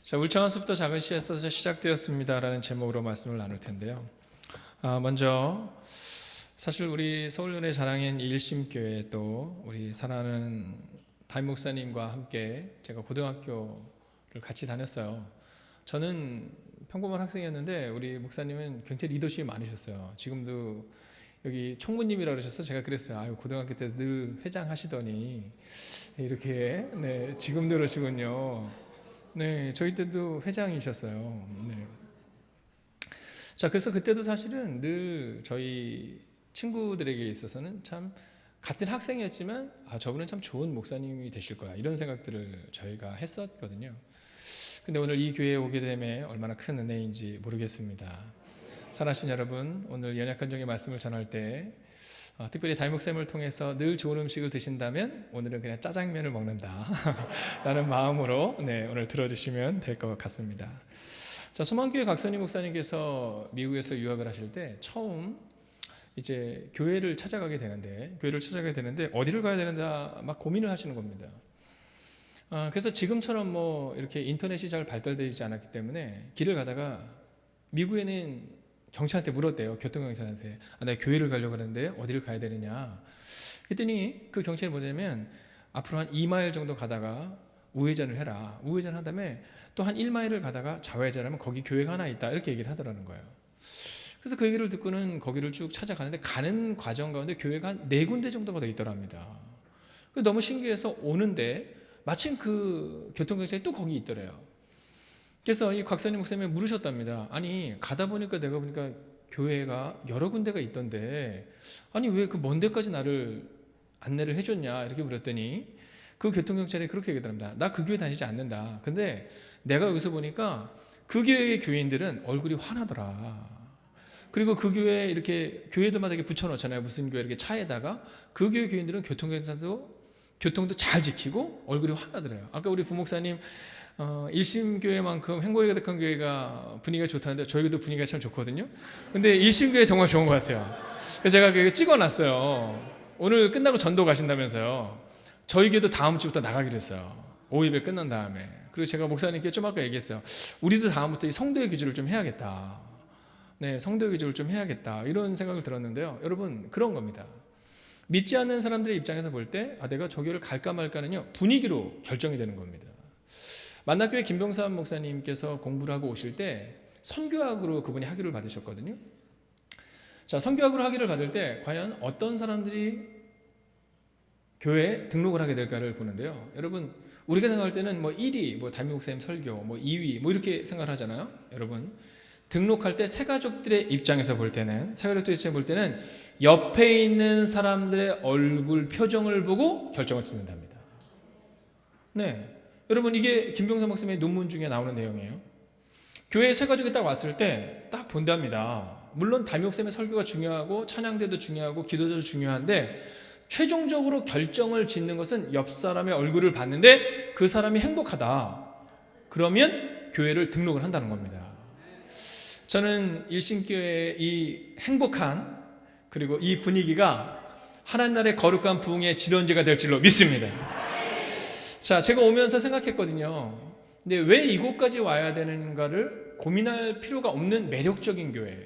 자, 울창한 숲도 작은 씨에서 시작되었습니다라는 제목으로 말씀을 나눌 텐데요. 먼저 사실 우리 서울연의 자랑인 일심교회 또 우리 사랑하는 담임 목사님과 함께 제가 고등학교를 같이 다녔어요. 저는 평범한 학생이었는데 우리 목사님은 굉장히 리더십이 많으셨어요. 지금도 여기 총무님이라 그러셔서 제가 그랬어요. 아유, 고등학교 때 늘 회장 하시더니 이렇게 지금도 그러시군요. 네, 저희 때도 회장이셨어요. 네. 자, 그래서 그때도 사실은 늘 저희 친구들에게 있어서는 참 같은 학생이었지만 저분은 참 좋은 목사님이 되실 거야 이런 생각들을 저희가 했었거든요. 근데 오늘 이 교회에 오게 됨에 얼마나 큰 은혜인지 모르겠습니다. 사랑하시는 여러분, 오늘 연약한 종의 말씀을 전할 때 특별히 담임 목사님을 통해서 늘 좋은 음식을 드신다면 오늘은 그냥 짜장면을 먹는다 라는 마음으로 오늘 들어주시면 될 것 같습니다. 자, 소망교회 각선희 목사님께서 미국에서 유학을 하실 때 처음 이제 교회를 찾아가게 되는데 어디를 가야 되는가 막 고민을 하시는 겁니다. 그래서 지금처럼 뭐 이렇게 인터넷이 잘 발달되지 않았기 때문에 길을 가다가 미국에는 경찰한테 물었대요. 교통경찰한테. 내가 교회를 가려고 하는데 어디를 가야 되느냐. 그랬더니 그 경찰이 뭐냐면 앞으로 한 2마일 정도 가다가 우회전을 해라. 우회전한 다음에 또 한 1마일을 가다가 좌회전하면 거기 교회가 하나 있다. 이렇게 얘기를 하더라는 거예요. 그래서 그 얘기를 듣고는 거기를 쭉 찾아가는데 가는 과정 가운데 교회가 한 4군데 정도가 돼 있더랍니다. 너무 신기해서 오는데 마침 그 교통경찰이 또 거기 있더래요. 그래서 이 곽선희 목사님이 물으셨답니다. 아니, 가다 보니까 내가 보니까 교회가 여러 군데가 있던데 아니 왜 그 먼 데까지 나를 안내를 해줬냐 이렇게 물었더니 그 교통경찰이 그렇게 얘기합니다. 나 그 교회 다니지 않는다. 근데 내가 여기서 보니까 그 교회의 교인들은 얼굴이 환하더라. 그리고 그 교회 이렇게 교회들마다 이렇게 붙여놓잖아요. 무슨 교회 이렇게 차에다가 그 교회 교인들은 교통도 잘 지키고 얼굴이 환하더래요. 아까 우리 부목사님 일심교회만큼 행복이 가득한 교회가 분위기가 좋다는데 저희도 분위기가 참 좋거든요. 근데 일심교회 정말 좋은 것 같아요. 그래서 제가 그거 찍어놨어요. 오늘 끝나고 전도 가신다면서요. 저희 교회도 다음 주부터 나가기로 했어요. 5예배 끝난 다음에. 그리고 제가 목사님께 좀 아까 얘기했어요. 우리도 다음부터 이 성도의 기준을 좀 해야겠다. 성도의 기준을 좀 해야겠다. 이런 생각을 들었는데요. 여러분, 그런 겁니다. 믿지 않는 사람들의 입장에서 볼 때 내가 저 교회를 갈까 말까는요, 분위기로 결정이 되는 겁니다. 만나교회 김병삼 목사님께서 공부를 하고 오실 때 선교학으로 그분이 학위를 받으셨거든요. 자, 선교학으로 학위를 받을 때 과연 어떤 사람들이 교회에 등록을 하게 될까를 보는데요. 여러분, 우리가 생각할 때는 뭐 1위, 뭐 담임 목사님 설교, 뭐 2위, 뭐 이렇게 생각을 하잖아요. 여러분, 등록할 때 새가족들의 입장에서 볼 때는 옆에 있는 사람들의 얼굴 표정을 보고 결정을 짓는답니다. 여러분, 이게 김병삼 목사님의 논문 중에 나오는 내용이에요. 교회에 새가족이 딱 왔을 때 딱 본답니다. 물론 담임 목사님의 설교가 중요하고 찬양대도 중요하고 기도도 중요한데 최종적으로 결정을 짓는 것은 옆 사람의 얼굴을 봤는데 그 사람이 행복하다. 그러면 교회를 등록을 한다는 겁니다. 저는 일심교회의 이 행복한 그리고 이 분위기가 하나님 나라의 거룩한 부흥의 지론지가 될 줄로 믿습니다. 자, 제가 오면서 생각했거든요. 근데 왜 이곳까지 와야 되는가를 고민할 필요가 없는 매력적인 교회.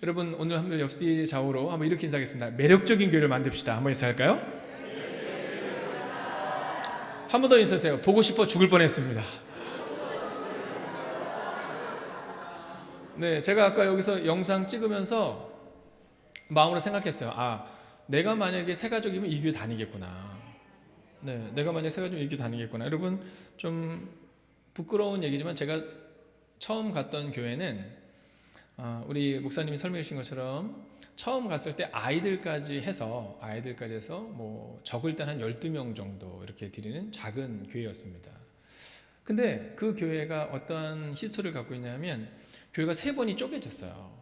여러분, 오늘 한번 옆시 좌우로 한번 이렇게 인사하겠습니다. 매력적인 교회를 만듭시다. 한번 인사할까요? 한 번 더 인사하세요. 보고 싶어 죽을 뻔했습니다. 제가 아까 여기서 영상 찍으면서 마음으로 생각했어요. 내가 만약에 새가족이면 이 교회 다니겠구나. 내가 만약에 새가족이면 이 교회 다니겠구나. 여러분, 좀 부끄러운 얘기지만 제가 처음 갔던 교회는 우리 목사님이 설명해 주신 것처럼 처음 갔을 때 아이들까지 해서 뭐 적을 때 한 12명 정도 이렇게 드리는 작은 교회였습니다. 근데 그 교회가 어떤 히스토리를 갖고 있냐면 교회가 3번이 쪼개졌어요.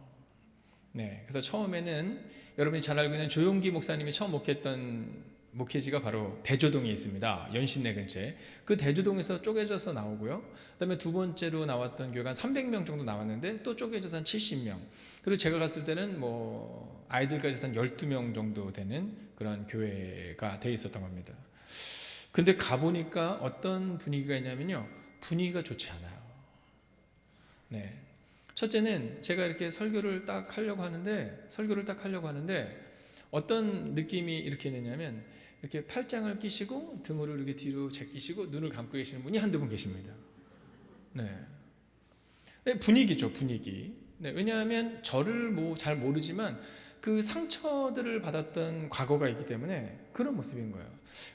그래서 처음에는 여러분이 잘 알고 있는 조용기 목사님이 처음 목회했던 목회지가 바로 대조동에 있습니다. 연신내 근처에. 그 대조동에서 쪼개져서 나오고요. 그다음에 두 번째로 나왔던 교회가 한 300명 정도 나왔는데 또 쪼개져서 한 70명. 그리고 제가 갔을 때는 뭐 아이들까지 해서 한 12명 정도 되는 그런 교회가 돼 있었던 겁니다. 근데 가보니까 어떤 분위기가 있냐면요. 분위기가 좋지 않아요. 네. 첫째는 제가 이렇게 설교를 딱 하려고 하는데 어떤 느낌이 이렇게 되냐면 이렇게 팔짱을 끼시고 등을 이렇게 뒤로 제끼시고 눈을 감고 계시는 분이 한두 분 계십니다. 네. 분위기죠, 분위기. 네, 왜냐하면 저를 잘 모르지만 그 상처들을 받았던 과거가 있기 때문에 그런 모습인 거예요.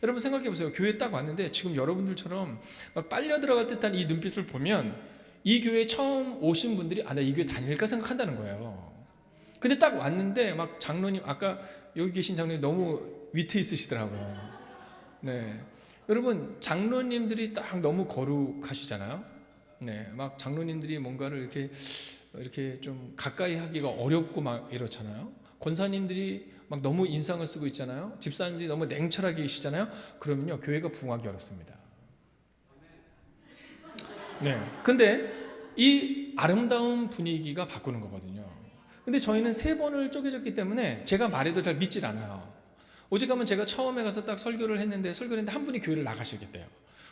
여러분 생각해 보세요. 교회 딱 왔는데 지금 여러분들처럼 막 빨려 들어갈 듯한 이 눈빛을 보면 이 교회에 처음 오신 분들이 나 이 교회 다닐까 생각한다는 거예요. 근데 딱 왔는데 막 장로님, 아까 여기 계신 장로님 너무 위트 있으시더라고요. 네. 여러분 장로님들이 딱 너무 거룩하시잖아요. 네. 막 장로님들이 뭔가를 이렇게 좀 가까이 하기가 어렵고 막 이렇잖아요. 권사님들이 막 너무 인상을 쓰고 있잖아요. 집사님들이 너무 냉철하게 계시잖아요. 그러면요 교회가 부흥하기 어렵습니다. 네. 근데 이 아름다운 분위기가 바꾸는 거거든요. 근데 저희는 3번을 쪼개졌기 때문에 제가 말해도 잘 믿질 않아요. 오직하면 제가 처음에 가서 딱 설교를 했는데 한 분이 교회를 나가시겠대요.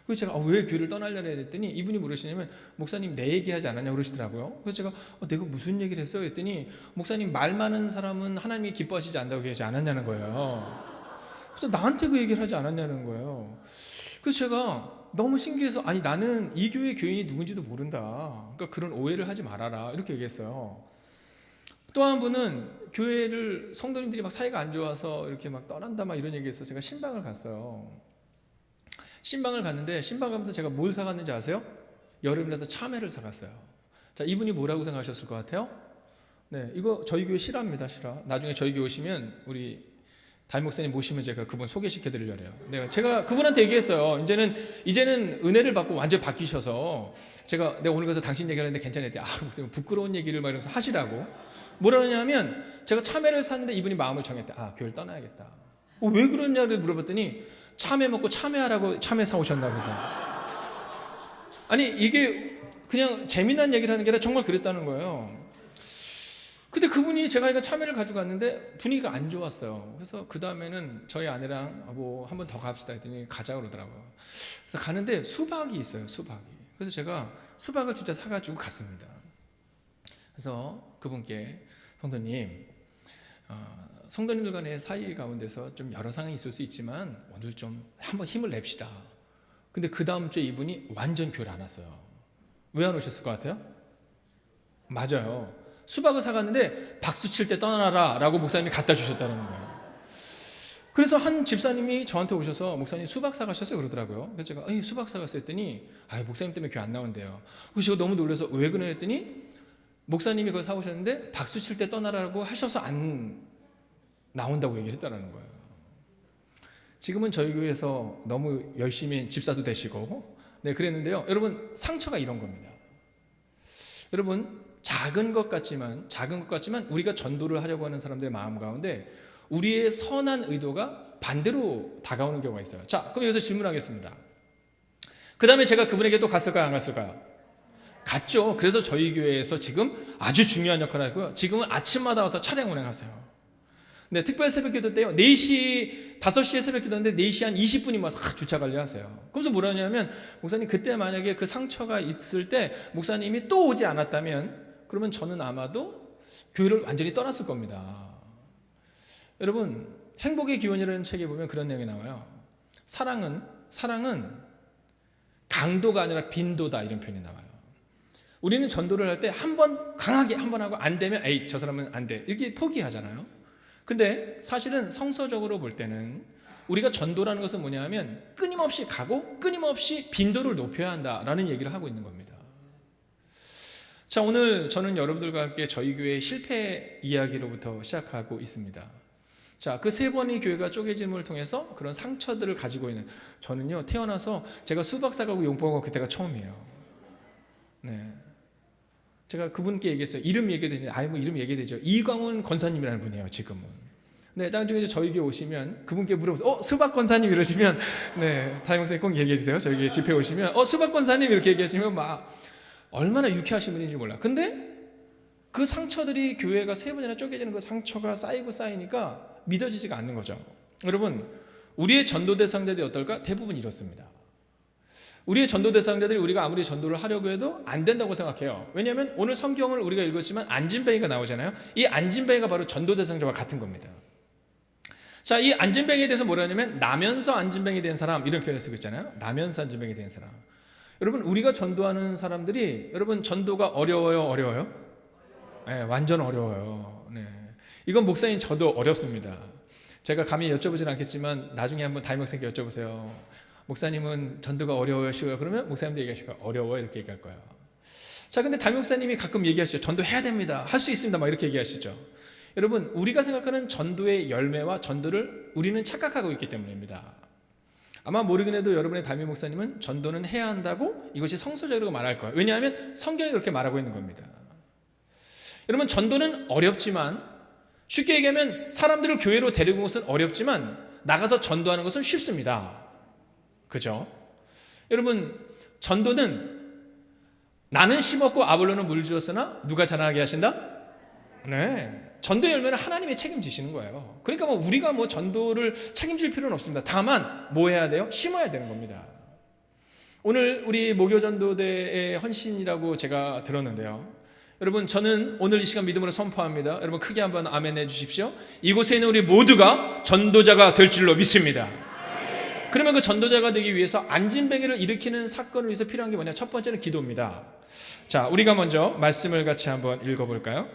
그래서 제가 왜 교회를 떠나려고 했더니 이분이 물으시냐면 목사님 내 얘기하지 않았냐고 그러시더라고요. 그래서 제가 내가 무슨 얘기를 했어요? 그랬더니 목사님 말 많은 사람은 하나님이 기뻐하시지 않는다고 얘기하지 않았냐는 거예요. 그래서 나한테 그 얘기를 하지 않았냐는 거예요. 그래서 제가 너무 신기해서 나는 이 교회 교인이 누군지도 모른다. 그러니까 그런 오해를 하지 말아라 이렇게 얘기했어요. 또 한 분은 교회를 성도님들이 막 사이가 안 좋아서 이렇게 막 떠난다 막 이런 얘기해서 제가 신방을 갔어요. 신방을 갔는데 신방 가면서 제가 뭘 사갔는지 아세요? 여름이라서 참외를 사갔어요. 자, 이분이 뭐라고 생각하셨을 것 같아요? 네, 이거 저희 교회 실화입니다, 실화. 나중에 저희 교회 오시면 우리 담임 목사님 모시면 제가 그분 소개시켜 드리려고요. 제가 그분한테 얘기했어요. 이제는 은혜를 받고 완전히 바뀌셔서 내가 오늘 가서 당신 얘기하는데 괜찮았대. 목사님 부끄러운 얘기를 막 이러면서 하시라고. 뭐라 하냐면 제가 참외를 샀는데 이분이 마음을 정했대. 교회를 떠나야겠다. 왜 그러냐고 물어봤더니 참외 먹고 참외하라고 참외 사오셨나 보다. 이게 그냥 재미난 얘기를 하는 게 아니라 정말 그랬다는 거예요. 근데 그분이 제가 참외를 가져갔는데 분위기가 안 좋았어요. 그래서 그 다음에는 저희 아내랑 한 번 더 갑시다 했더니 가자 그러더라고요. 그래서 가는데 수박이 있어요, 수박이. 그래서 제가 수박을 진짜 사가지고 갔습니다. 그래서 그분께 성도님들 간의 사이 가운데서 좀 여러 상황이 있을 수 있지만 오늘 좀 한번 힘을 냅시다. 근데 그 다음 주에 이분이 완전 교회를 안 왔어요. 왜 안 오셨을 것 같아요? 맞아요. 수박을 사갔는데 박수 칠 때 떠나라 라고 목사님이 갖다 주셨다는 거예요. 그래서 한 집사님이 저한테 오셔서 목사님 수박 사가셨어요 그러더라고요. 그래서 제가 수박 사갔어요 했더니 목사님 때문에 교회 안 나온대요. 그래서 제가 너무 놀라서 왜 그래 했더니 목사님이 그걸 사오셨는데 박수 칠 때 떠나라고 하셔서 안 나온다고 얘기를 했다는 거예요. 지금은 저희 교회에서 너무 열심히 집사도 되시고 그랬는데요. 여러분 상처가 이런 겁니다. 여러분 작은 것 같지만 우리가 전도를 하려고 하는 사람들의 마음 가운데 우리의 선한 의도가 반대로 다가오는 경우가 있어요. 자, 그럼 여기서 질문하겠습니다. 그 다음에 제가 그분에게 또 갔을까요? 안 갔을까요? 갔죠. 그래서 저희 교회에서 지금 아주 중요한 역할을 하고요. 지금은 아침마다 와서 차량 운행하세요. 네, 특별 새벽 기도 때요. 5시에 새벽 기도인데 4시 한 20분이 와서 주차 관리하세요. 그래서 뭐라 하냐면 목사님 그때 만약에 그 상처가 있을 때 목사님이 또 오지 않았다면 그러면 저는 아마도 교회를 완전히 떠났을 겁니다. 여러분 행복의 기원이라는 책에 보면 그런 내용이 나와요. 사랑은 강도가 아니라 빈도다 이런 표현이 나와요. 우리는 전도를 할 때 한 번 강하게 한 번 하고 안 되면 저 사람은 안 돼 이렇게 포기하잖아요. 근데 사실은 성서적으로 볼 때는 우리가 전도라는 것은 뭐냐면 끊임없이 가고 끊임없이 빈도를 높여야 한다라는 얘기를 하고 있는 겁니다. 자, 오늘 저는 여러분들과 함께 저희 교회의 실패 이야기로부터 시작하고 있습니다. 자, 그 3번의 교회가 쪼개짐을 통해서 그런 상처들을 가지고 있는 저는요 태어나서 제가 수박 사가고 용봉하고 그때가 처음이에요. 네. 제가 그분께 얘기했어요. 이름 얘기되죠. 이름 얘기되죠. 이광훈 권사님이라는 분이에요, 지금은. 네, 나중에 저희 교회 오시면 그분께 물어보세요. 수박 권사님 이러시면, 담임 목사님 꼭 얘기해 주세요. 저희 교회 집회 오시면, 수박 권사님 이렇게 얘기하시면 얼마나 유쾌하신 분인지 몰라. 근데 그 상처들이 교회가 3번이나 쪼개지는 그 상처가 쌓이니까 믿어지지가 않는 거죠. 여러분, 우리의 전도 대상자들이 어떨까? 대부분 이렇습니다. 우리의 전도 대상자들이 우리가 아무리 전도를 하려고 해도 안 된다고 생각해요. 왜냐하면 오늘 성경을 우리가 읽었지만 안진뱅이가 나오잖아요. 이 안진뱅이가 바로 전도 대상자와 같은 겁니다. 자, 이 안진뱅이에 대해서 뭐라 하냐면 나면서 안진뱅이 된 사람, 이런 표현을 쓰고 있잖아요. 나면서 안진뱅이 된 사람. 여러분, 우리가 전도하는 사람들이, 여러분, 전도가 어려워요, 어려워요? 네, 완전 어려워요. 네. 이건 목사님 저도 어렵습니다. 제가 감히 여쭤보진 않겠지만 나중에 한번 담임 목사님께 여쭤보세요. 목사님은 전도가 어려워요, 쉬워요? 그러면 목사님도 얘기하실 거예요. 어려워요, 이렇게 얘기할 거예요. 자, 근데 담임 목사님이 가끔 얘기하시죠. 전도해야 됩니다. 할 수 있습니다. 막 이렇게 얘기하시죠. 여러분, 우리가 생각하는 전도의 열매와 전도를 우리는 착각하고 있기 때문입니다. 아마 모르긴 해도 여러분의 담임 목사님은 전도는 해야 한다고 이것이 성서적으로 말할 거예요. 왜냐하면 성경이 그렇게 말하고 있는 겁니다. 여러분, 전도는 어렵지만, 쉽게 얘기하면 사람들을 교회로 데리고 온 것은 어렵지만 나가서 전도하는 것은 쉽습니다. 그죠? 여러분, 전도는 나는 심었고 아볼로는 물 주었으나 누가 자라나게 하신다? 네. 전도의 열매는 하나님이 책임지시는 거예요. 그러니까 우리가 전도를 책임질 필요는 없습니다. 다만 뭐 해야 돼요? 심어야 되는 겁니다. 오늘 우리 모교전도대의 헌신이라고 제가 들었는데요. 여러분, 저는 오늘 이 시간 믿음으로 선포합니다. 여러분, 크게 한번 아멘 해주십시오. 이곳에 있는 우리 모두가 전도자가 될 줄로 믿습니다. 그러면 그 전도자가 되기 위해서 안진뱅이를 일으키는 사건을 위해서 필요한 게 뭐냐? 첫 번째는 기도입니다. 자, 우리가 먼저 말씀을 같이 한번 읽어볼까요?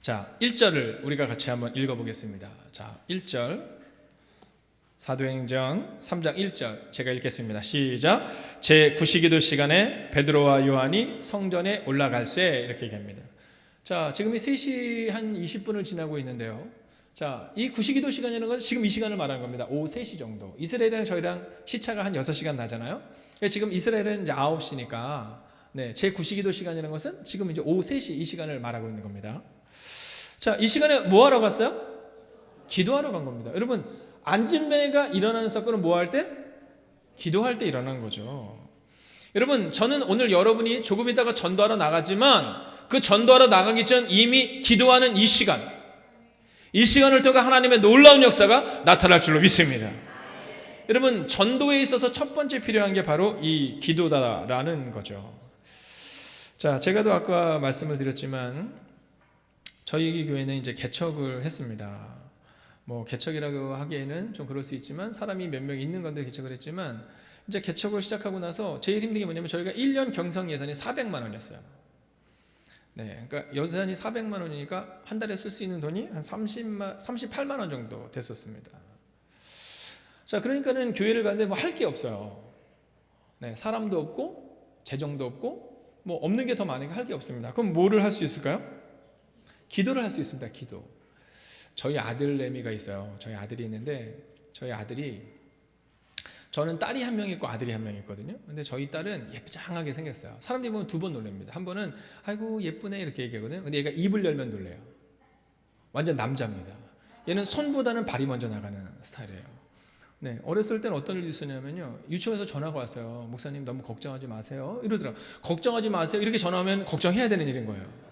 자, 1절을 우리가 같이 한번 읽어보겠습니다. 자, 1절 사도행전 3장 1절 제가 읽겠습니다. 시작. 제 구시기도 시간에 베드로와 요한이 성전에 올라갈새, 이렇게 얘기합니다. 자, 지금이 3시 한 20분을 지나고 있는데요. 자, 이 구시기도 시간이라는 것은 지금 이 시간을 말하는 겁니다. 오후 3시 정도. 이스라엘이랑 저희랑 시차가 한 6시간 나잖아요. 지금 이스라엘은 이제 9시니까 제 구시기도 시간이라는 것은 지금 이제 오후 3시 이 시간을 말하고 있는 겁니다. 자, 이 시간에 뭐 하러 갔어요? 기도하러 간 겁니다. 여러분, 안진뱅이가 일어나는 사건은 뭐 할 때? 기도할 때 일어나는 거죠. 여러분, 저는 오늘 여러분이 조금 있다가 전도하러 나가지만 그 전도하러 나가기 전 이미 기도하는 이 시간을 통해 하나님의 놀라운 역사가 나타날 줄로 믿습니다. 여러분, 전도에 있어서 첫 번째 필요한 게 바로 이 기도다라는 거죠. 자, 제가도 아까 말씀을 드렸지만 저희 교회는 이제 개척을 했습니다. 개척이라고 하기에는 좀 그럴 수 있지만 사람이 몇 명 있는 건데 개척을 했지만, 이제 개척을 시작하고 나서 제일 힘든 게 뭐냐면 저희가 1년 경성 예산이 400만 원이었어요. 그러니까 예산이 400만 원이니까 한 달에 쓸 수 있는 돈이 한 38만 원 정도 됐었습니다. 자, 그러니까는 교회를 가는데 할 게 없어요. 사람도 없고 재정도 없고 없는 게 더 많으니까 할 게 없습니다. 그럼 뭐를 할 수 있을까요? 기도를 할 수 있습니다. 기도. 저희 아들 내미가 있어요. 저희 아들이 있는데 저희 아들이, 저는 딸이 한 명 있고 아들이 한 명 있거든요. 근데 저희 딸은 예쁘장하게 생겼어요. 사람들이 보면 2번 놀랍니다. 한 번은 아이고 예쁘네 이렇게 얘기하거든요. 근데 얘가 입을 열면 놀래요. 완전 남자입니다. 얘는 손보다는 발이 먼저 나가는 스타일이에요. 어렸을 때는 어떤 일이 있었냐면요, 유치원에서 전화가 왔어요. 목사님 너무 걱정하지 마세요 이러더라고요. 걱정하지 마세요 이렇게 전화하면 걱정해야 되는 일인 거예요.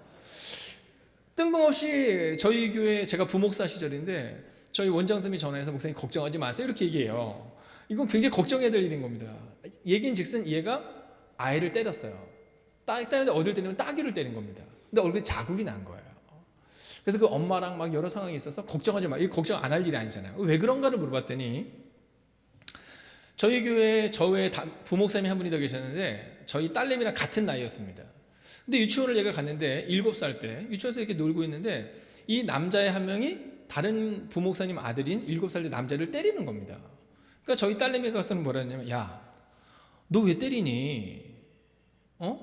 뜬금없이 저희 교회, 제가 부목사 시절인데 저희 원장선생님이 전화해서 목사님 걱정하지 마세요 이렇게 얘기해요. 이건 굉장히 걱정해야 될 일인 겁니다. 얘기인즉슨 얘가 아이를 때렸어요. 때렸는데 어딜 때리면 따귀를 때린 겁니다. 근데 얼굴에 자국이 난 거예요. 그래서 그 엄마랑 막 여러 상황이 있어서 걱정하지 마. 이거 걱정 안 할 일이 아니잖아요. 왜 그런가를 물어봤더니 저희 교회에 저의 부목사님이 한 분이 더 계셨는데 저희 딸내미랑 같은 나이였습니다. 근데 유치원을 얘가 갔는데 7살 때 유치원에서 이렇게 놀고 있는데 이 남자의 한 명이 다른 부목사님 아들인 7살 남자를 때리는 겁니다. 그러니까 저희 딸내미가 가서는 뭐라 했냐면, 야, 너 왜 때리니?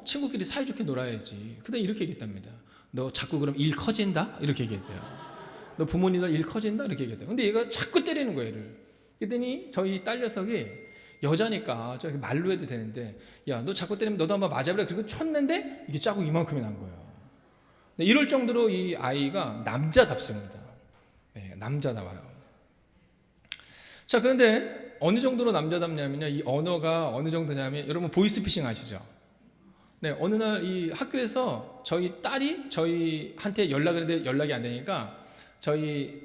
친구끼리 사이좋게 놀아야지. 그다음 이렇게 얘기했답니다. 너 자꾸 그럼 일 커진다? 이렇게 얘기했대요. 너 부모님들 일 커진다? 이렇게 얘기했대요. 근데 얘가 자꾸 때리는 거예요, 얘를. 그랬더니 저희 딸 녀석이 여자니까 저렇게 말로 해도 되는데, 야, 너 자꾸 때리면 너도 한번 맞아보래. 그리고 쳤는데 이게 자국 이만큼이 난 거예요. 이럴 정도로 이 아이가 남자답습니다. 남자다워요. 자, 그런데 어느 정도로 남자답냐면요, 이 언어가 어느 정도냐면, 여러분 보이스피싱 아시죠? 어느 날 이 학교에서 저희 딸이 저희한테 연락을 했는데 연락이 안 되니까 저희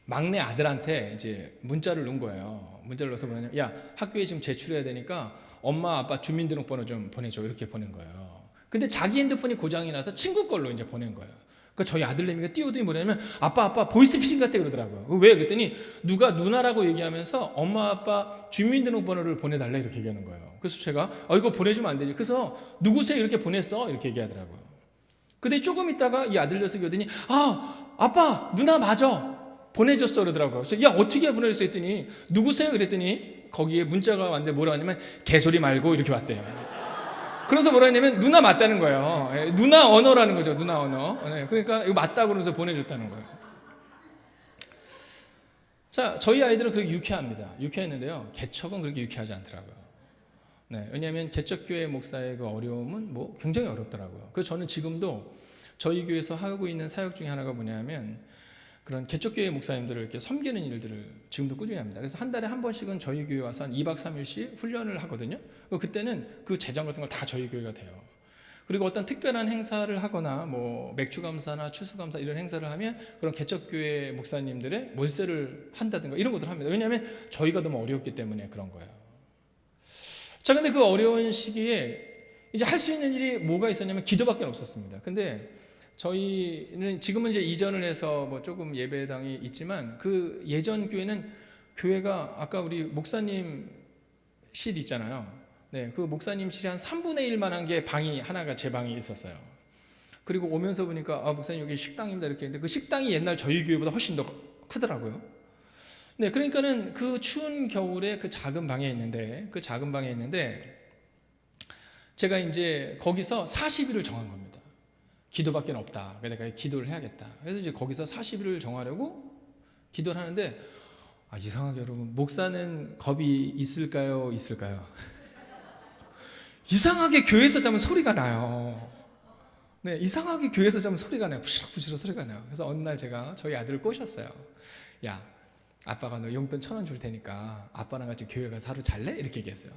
막내 아들한테 이제 문자를 넣은 거예요. 문자를 넣어서 뭐냐면, 야, 학교에 지금 제출해야 되니까 엄마 아빠 주민등록번호 좀 보내줘 이렇게 보낸 거예요. 근데 자기 핸드폰이 고장이 나서 친구 걸로 이제 보낸 거예요. 그러니까 저희 아들내미가 띄우더니 뭐냐면 아빠 보이스피싱 같아 그러더라고요. 왜? 그랬더니 누가 누나라고 얘기하면서 엄마 아빠 주민등록번호를 보내달라 이렇게 얘기하는 거예요. 그래서 제가 이거 보내주면 안 되지. 그래서 누구세요 이렇게 보냈어 이렇게 얘기하더라고요. 근데 조금 있다가 이 아들 녀석이 오더니 아빠 누나 맞아 보내줬어 그러더라고요. 그래서 야 어떻게 보내줬어 했더니 누구세요 그랬더니 거기에 문자가 왔는데 뭐라 하냐면 개소리 말고 이렇게 왔대요. 그래서 뭐라 했냐면 누나 맞다는 거예요. 누나 언어라는 거죠. 누나 언어. 그러니까 이거 맞다고 그러면서 보내줬다는 거예요. 자, 저희 아이들은 그렇게 유쾌합니다. 유쾌했는데요. 개척은 그렇게 유쾌하지 않더라고요. 네, 왜냐하면 개척교회 목사의 그 어려움은 뭐 굉장히 어렵더라고요. 그래서 저는 지금도 저희 교회에서 하고 있는 사역 중에 하나가 뭐냐면 그런 개척교회 목사님들을 이렇게 섬기는 일들을 지금도 꾸준히 합니다. 그래서 한 달에 한 번씩은 저희 교회 와서 한 2박 3일씩 훈련을 하거든요. 그때는 그 재정 같은 걸 다 저희 교회가 돼요. 그리고 어떤 특별한 행사를 하거나 뭐 맥주감사나 추수감사 이런 행사를 하면 그런 개척교회 목사님들의 몰세를 한다든가 이런 것들을 합니다. 왜냐하면 저희가 너무 어려웠기 때문에 그런 거예요. 자, 근데 그 어려운 시기에 이제 할 수 있는 일이 뭐가 있었냐면 기도밖에 없었습니다. 근데 저희는 지금은 이제 이전을 해서 뭐 조금 예배당이 있지만 그 예전 교회는 교회가 아까 우리 목사님 실 있잖아요. 네, 그 목사님 실이 한 3분의 1만한 게 방이 하나가 제 방이 있었어요. 그리고 오면서 보니까 목사님 여기 식당입니다 이렇게 했는데 그 식당이 옛날 저희 교회보다 훨씬 더 크더라고요. 네, 그러니까는 그 추운 겨울에 그 작은 방에 있는데 제가 이제 거기서 40일을 정한 겁니다. 기도밖에 없다. 그래서 내가 기도를 해야겠다. 그래서 이제 거기서 40일을 정하려고 기도를 하는데 이상하게 여러분 목사는 겁이 있을까요? 이상하게 교회에서 자면 소리가 나요. 네, 이상하게 교회에서 자면 소리가 나요. 부시럭부시럭 소리가 나요. 그래서 어느 날 제가 저희 아들을 꼬셨어요. 야, 아빠가 너 용돈 1,000원 줄 테니까 아빠랑 같이 교회 가서 하루 잘래? 이렇게 얘기했어요.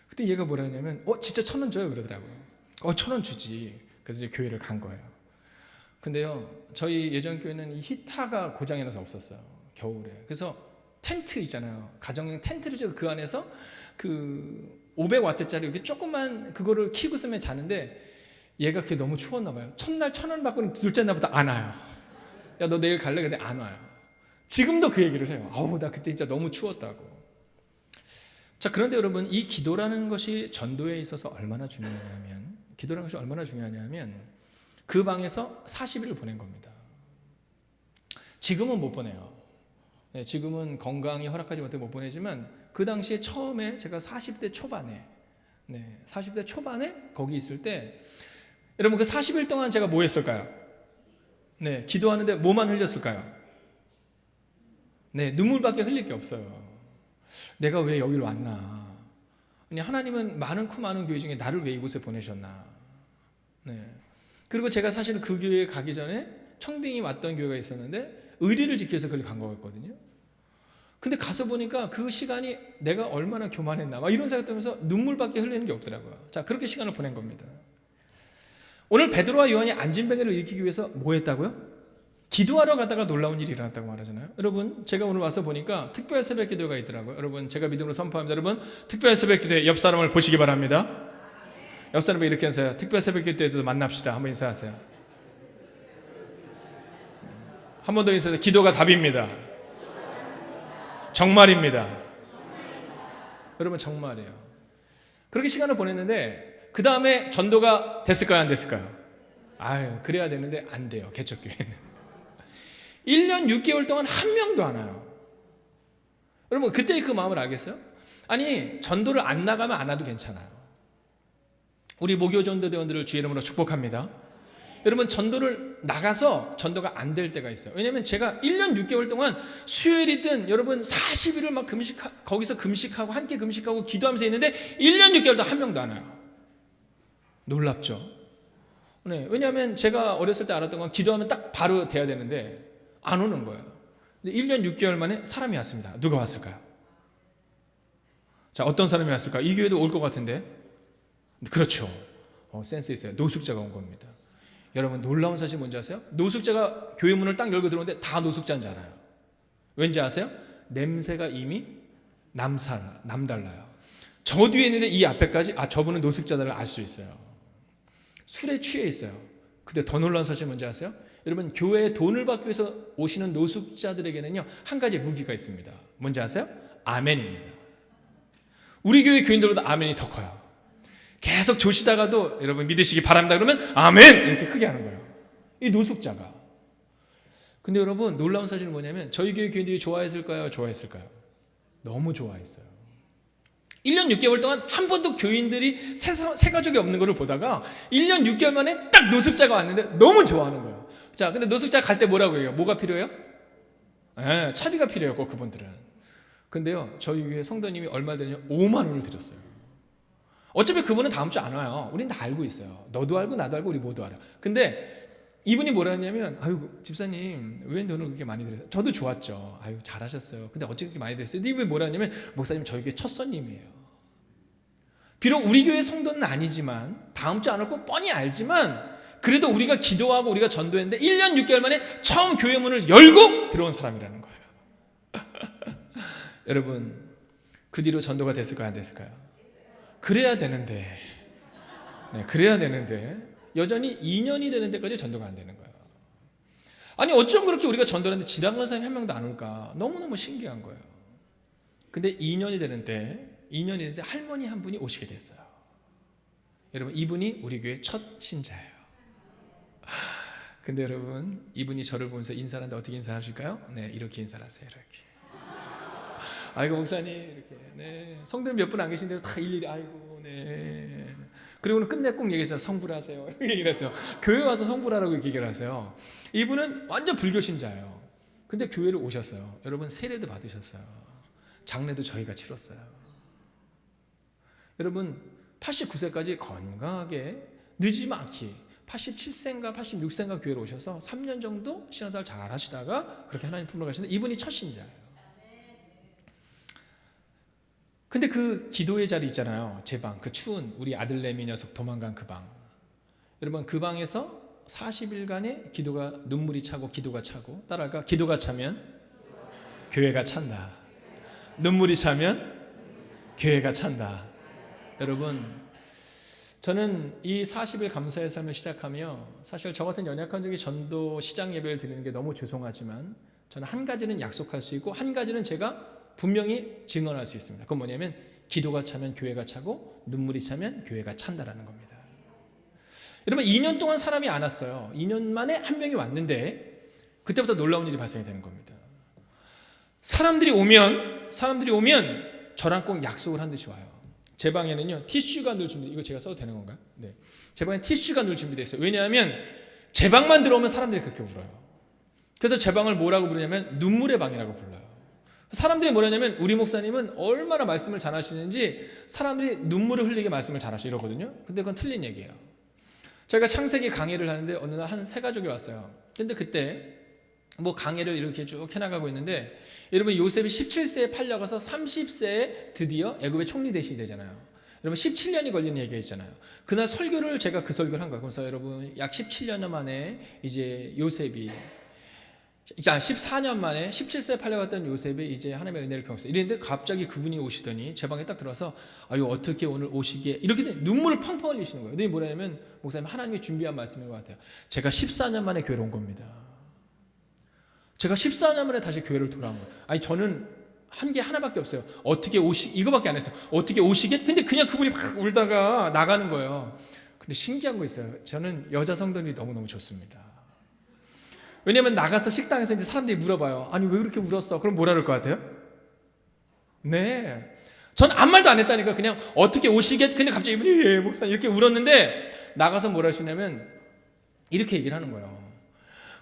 그때 얘가 뭐라 했냐면 진짜 1,000원 줘요 그러더라고요. 1,000원 주지. 그래서 이제 교회를 간 거예요. 근데요, 저희 예전 교회는 이 히터가 고장이 나서 없었어요. 겨울에. 그래서 텐트 있잖아요. 가정용 텐트를 주고 그 안에서 그 500와트짜리 이렇게 조그만 그거를 켜고 쓰면 자는데 얘가 그게 너무 추웠나 봐요. 첫날 1,000원 받고는 둘째 날부터 안 와요. 야, 너 내일 갈래? 근데 안 와요. 지금도 그 얘기를 해요. 나 그때 진짜 너무 추웠다고. 자, 그런데 여러분 이 기도라는 것이 전도에 있어서 얼마나 중요하냐면 그 방에서 40일을 보낸 겁니다. 지금은 못 보내요. 네, 지금은 건강이 허락하지 못해 못 보내지만 그 당시에 처음에 제가 40대 초반에 거기 있을 때 여러분 그 40일 동안 제가 뭐 했을까요? 네, 기도하는데 뭐만 흘렸을까요? 네, 눈물밖에 흘릴 게 없어요. 내가 왜 여기로 왔나? 아니, 하나님은 많은 교회 중에 나를 왜 이곳에 보내셨나? 네. 그리고 제가 사실은 그 교회에 가기 전에 청빙이 왔던 교회가 있었는데 의리를 지키기 위해서 거기 간 거였거든요. 근데 가서 보니까 그 시간이 내가 얼마나 교만했나 막 이런 생각 들면서 눈물밖에 흘리는 게 없더라고요. 자, 그렇게 시간을 보낸 겁니다. 오늘 베드로와 요한이 안진뱅이를 일으키기 위해서 뭐 했다고요? 기도하러 가다가 놀라운 일이 일어났다고 말하잖아요. 여러분, 제가 오늘 와서 보니까 특별 새벽 기도가 있더라고요. 여러분, 제가 믿음으로 선포합니다. 여러분, 특별 새벽 기도에 옆 사람을 보시기 바랍니다. 옆 사람을 이렇게 하세요. 특별 새벽 기도에도 만납시다. 한번 인사하세요. 한 번 더 인사하세요. 기도가 답입니다. 정말입니다. 여러분, 정말이에요. 그렇게 시간을 보냈는데 그 다음에 전도가 됐을까요? 안 됐을까요? 그래야 되는데 안 돼요. 개척교회는 1년 6개월 동안 한 명도 안 와요. 여러분 그때 그 마음을 알겠어요? 아니, 전도를 안 나가면 안 와도 괜찮아요. 우리 모교 전도대원들을 주의 이름으로 축복합니다. 여러분, 전도를 나가서 전도가 안 될 때가 있어요. 왜냐하면 제가 1년 6개월 동안 수요일이든 여러분 40일을 막 거기서 금식하고 함께 금식하고 기도하면서 있는데 1년 6개월도 한 명도 안 와요. 놀랍죠? 네, 왜냐하면 제가 어렸을 때 알았던 건 기도하면 딱 바로 돼야 되는데 안 오는 거예요. 근데 1년 6개월 만에 사람이 왔습니다. 누가 왔을까요? 자, 어떤 사람이 왔을까요? 이 교회도 올 것 같은데. 그렇죠. 센스 있어요. 노숙자가 온 겁니다. 여러분, 놀라운 사실 뭔지 아세요? 노숙자가 교회 문을 딱 열고 들어오는데 다 노숙자인 줄 알아요. 왠지 아세요? 냄새가 이미 남달라요. 저 뒤에 있는데 이 앞에까지 저분은 노숙자들을 알 수 있어요. 술에 취해 있어요. 근데 더 놀라운 사실 뭔지 아세요? 여러분, 교회에 돈을 받기 위해서 오시는 노숙자들에게는요, 한 가지 무기가 있습니다. 뭔지 아세요? 아멘입니다. 우리 교회 교인들보다 아멘이 더 커요. 계속 조시다가도 여러분 믿으시기 바랍니다 그러면 아멘 이렇게 크게 하는 거예요. 이 노숙자가. 근데 여러분, 놀라운 사실은 뭐냐면 저희 교회 교인들이 좋아했을까요? 좋아했을까요? 너무 좋아했어요. 1년 6개월 동안 한 번도 교인들이 새 가족이 없는 것을 보다가 1년 6개월 만에 딱 노숙자가 왔는데 너무 좋아하는 거예요. 자, 근데 노숙자 갈 때 뭐라고 해요? 뭐가 필요해요? 차비가 필요해요, 꼭 그분들은. 근데요, 저희 교회 성도님이 얼마 드렸냐? 5만 원을 드렸어요. 어차피 그분은 다음 주 안 와요. 우린 다 알고 있어요. 너도 알고 나도 알고 우리 모두 알아. 근데 이분이 뭐라 했냐면, 아유 집사님 왜 돈을 그렇게 많이 드려요? 저도 좋았죠. 아유 잘하셨어요. 근데 어떻게 그렇게 많이 드렸어요? 근데 이분이 뭐라 했냐면, 목사님 저희 교회 첫 손님이에요. 비록 우리 교회 성도는 아니지만 다음 주 안 올 거 뻔히 알지만 그래도 우리가 기도하고 우리가 전도했는데 1년 6개월 만에 처음 교회 문을 열고 들어온 사람이라는 거예요. 여러분, 그 뒤로 전도가 됐을까요? 안 됐을까요? 그래야 되는데, 그래야 되는데 여전히 2년이 되는 데까지 전도가 안 되는 거예요. 아니 어쩜 그렇게 우리가 전도를 했는데 지나가는 사람이 한 명도 안 올까? 너무너무 신기한 거예요. 근데 2년이 되는데 할머니 한 분이 오시게 됐어요. 여러분, 이분이 우리 교회 첫 신자예요. 근데 여러분, 이분이 저를 보면서 인사를 하는데 어떻게 인사하실까요? 네, 이렇게 인사를 하세요. 이렇게. 아이고 목사님 이렇게. 네, 성도님 몇 분 안 계신데도 다 일일이 아이고 네. 그리고는 끝내 꼭 얘기했어요. 성불 하세요. 이렇게 얘기를 했어요. 교회 와서 성불하라고 이렇게 얘기를 하세요. 이분은 완전 불교 신자예요. 근데 교회를 오셨어요. 여러분, 세례도 받으셨어요. 장례도 저희가 치렀어요. 여러분, 89세까지 건강하게 늦지 않게 87세인가 86세인가 교회로 오셔서 3년 정도 신앙생활 잘 하시다가 그렇게 하나님 품으로 가시는데 이분이 첫 신자예요. 근데 그 기도의 자리 있잖아요. 제 방, 그 추운 우리 아들내미 녀석 도망간 그 방. 여러분, 그 방에서 40일간의 기도가, 눈물이 차고 기도가 차고, 따라할까? 기도가 차면 교회가 찬다. 눈물이 차면 교회가 찬다. 여러분, 저는 이 40일 감사의 삶을 시작하며 사실 저 같은 연약한 중에 전도 시장 예배를 드리는 게 너무 죄송하지만 저는 한 가지는 약속할 수 있고 한 가지는 제가 분명히 증언할 수 있습니다. 그건 뭐냐면 기도가 차면 교회가 차고 눈물이 차면 교회가 찬다라는 겁니다. 여러분, 2년 동안 사람이 안 왔어요. 2년 만에 한 명이 왔는데 그때부터 놀라운 일이 발생이 되는 겁니다. 사람들이 오면 저랑 꼭 약속을 한 듯이 와요. 제 방에는요 티슈가 늘 준비. 이거 제가 써도 되는 건가요? 네. 제 방에 티슈가 늘 준비되어 있어요. 왜냐하면 제 방만 들어오면 사람들이 그렇게 울어요. 그래서 제 방을 뭐라고 부르냐면 눈물의 방이라고 불러요. 사람들이 뭐라냐면 우리 목사님은 얼마나 말씀을 잘하시는지 사람들이 눈물을 흘리게 말씀을 잘하시고 이러거든요. 근데 그건 틀린 얘기예요. 저희가 창세기 강의를 하는데 어느 날 한 세 가족이 왔어요. 근데 그때 뭐 강의를 이렇게 쭉 해나가고 있는데 여러분, 요셉이 17세에 팔려가서 30세에 드디어 애굽의 총리 대신이 되잖아요. 여러분, 17년이 걸리는 얘기가 있잖아요. 그날 설교를 제가 그 설교를 한 거예요. 그래서 여러분, 약 17년 만에 이제 요셉이 14년 만에 17세에 팔려갔던 요셉이 이제 하나님의 은혜를 경험했어요. 이랬는데 갑자기 그분이 오시더니 제 방에 딱 들어와서 아유 어떻게 오늘 오시기에 이렇게 눈물을 펑펑 흘리시는 거예요. 근데 뭐냐면 목사님, 하나님이 준비한 말씀인 것 같아요. 제가 14년 만에 교회로 온 겁니다. 제가 14년 만에 다시 교회를 돌아온 거예요. 아니 저는 한 게 하나밖에 없어요. 어떻게 이거밖에 안 했어요. 어떻게 오시겠? 근데 그냥 그분이 막 울다가 나가는 거예요. 근데 신기한 거 있어요. 저는 여자 성도님이 너무너무 좋습니다. 왜냐면 나가서 식당에서 이제 사람들이 물어봐요. 아니 왜 그렇게 울었어? 그럼 뭐라 그럴 것 같아요? 네. 전 아무 말도 안 했다니까. 그냥 어떻게 오시겠? 근데 갑자기 이분이 예, 목사님 이렇게 울었는데 나가서 뭐라 하시냐면 이렇게 얘기를 하는 거예요.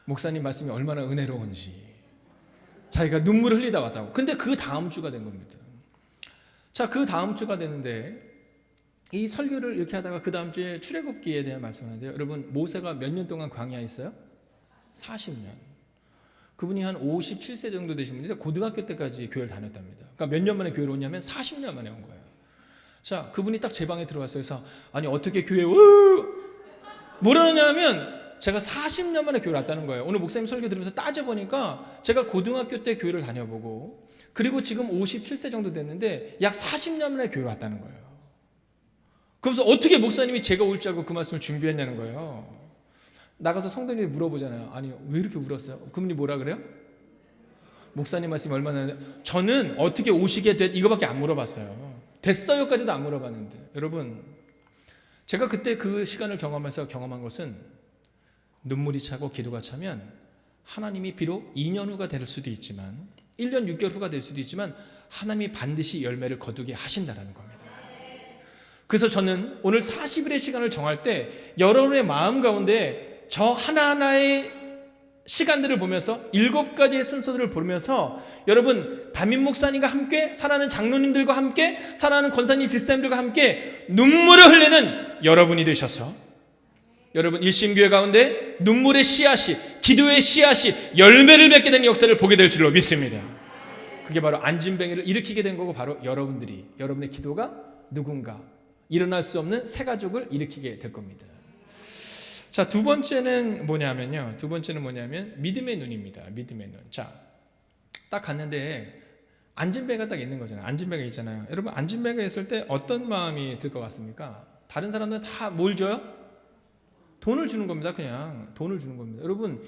목사님 말씀이 얼마나 은혜로운지. 자기가 눈물을 흘리다 왔다고. 근데 그 다음 주가 된 겁니다. 자, 그 다음 주가 되는데 이 설교를 이렇게 하다가 그 다음 주에 출애굽기에 대한 말씀을 하는데요. 여러분, 모세가 몇 년 동안 광야에 있어요? 40년. 그분이 한 57세 정도 되신 분인데 고등학교 때까지 교회를 다녔답니다. 그러니까 몇 년 만에 교회를 오냐면 40년 만에 온 거예요. 자, 그분이 딱 제 방에 들어왔어요. 그래서 아니 어떻게 교회에 뭐라냐면 제가 40년 만에 교회를 왔다는 거예요. 오늘 목사님 설교 들으면서 따져보니까 제가 고등학교 때 교회를 다녀보고 그리고 지금 57세 정도 됐는데 약 40년 만에 교회로 왔다는 거예요. 그래서 어떻게 목사님이 제가 올 줄 알고 그 말씀을 준비했냐는 거예요. 나가서 성도님이 물어보잖아요. 아니 왜 이렇게 울었어요? 그분이 뭐라 그래요? 목사님 말씀이 얼마나 저는 어떻게 오시게 됐 이거밖에 안 물어봤어요. 됐어요까지도 안 물어봤는데 여러분 제가 그때 그 시간을 경험해서 경험한 것은 눈물이 차고 기도가 차면 하나님이 비록 2년 후가 될 수도 있지만 1년 6개월 후가 될 수도 있지만 하나님이 반드시 열매를 거두게 하신다는 겁니다. 그래서 저는 오늘 40일의 시간을 정할 때 여러분의 마음 가운데 저 하나하나의 시간들을 보면서 7가지의 순서들을 보면서 여러분 담임 목사님과 함께 사랑하는 장로님들과 함께 사랑하는 권사님 집사님들과 함께 눈물을 흘리는 여러분이 되셔서 여러분 일심교회 가운데 눈물의 씨앗이 기도의 씨앗이 열매를 맺게 되는 역사를 보게 될 줄로 믿습니다. 그게 바로 안진뱅이를 일으키게 된 거고 바로 여러분들이 여러분의 기도가 누군가 일어날 수 없는 새 가족을 일으키게 될 겁니다. 자, 두 번째는 뭐냐면 믿음의 눈입니다. 믿음의 눈. 자, 딱 갔는데 안진뱅이가 딱 있는 거잖아요. 안진뱅이가 있잖아요. 여러분 안진뱅이가 있을 때 어떤 마음이 들 것 같습니까? 다른 사람들은 다 뭘 줘요? 돈을 주는 겁니다. 그냥 돈을 주는 겁니다. 여러분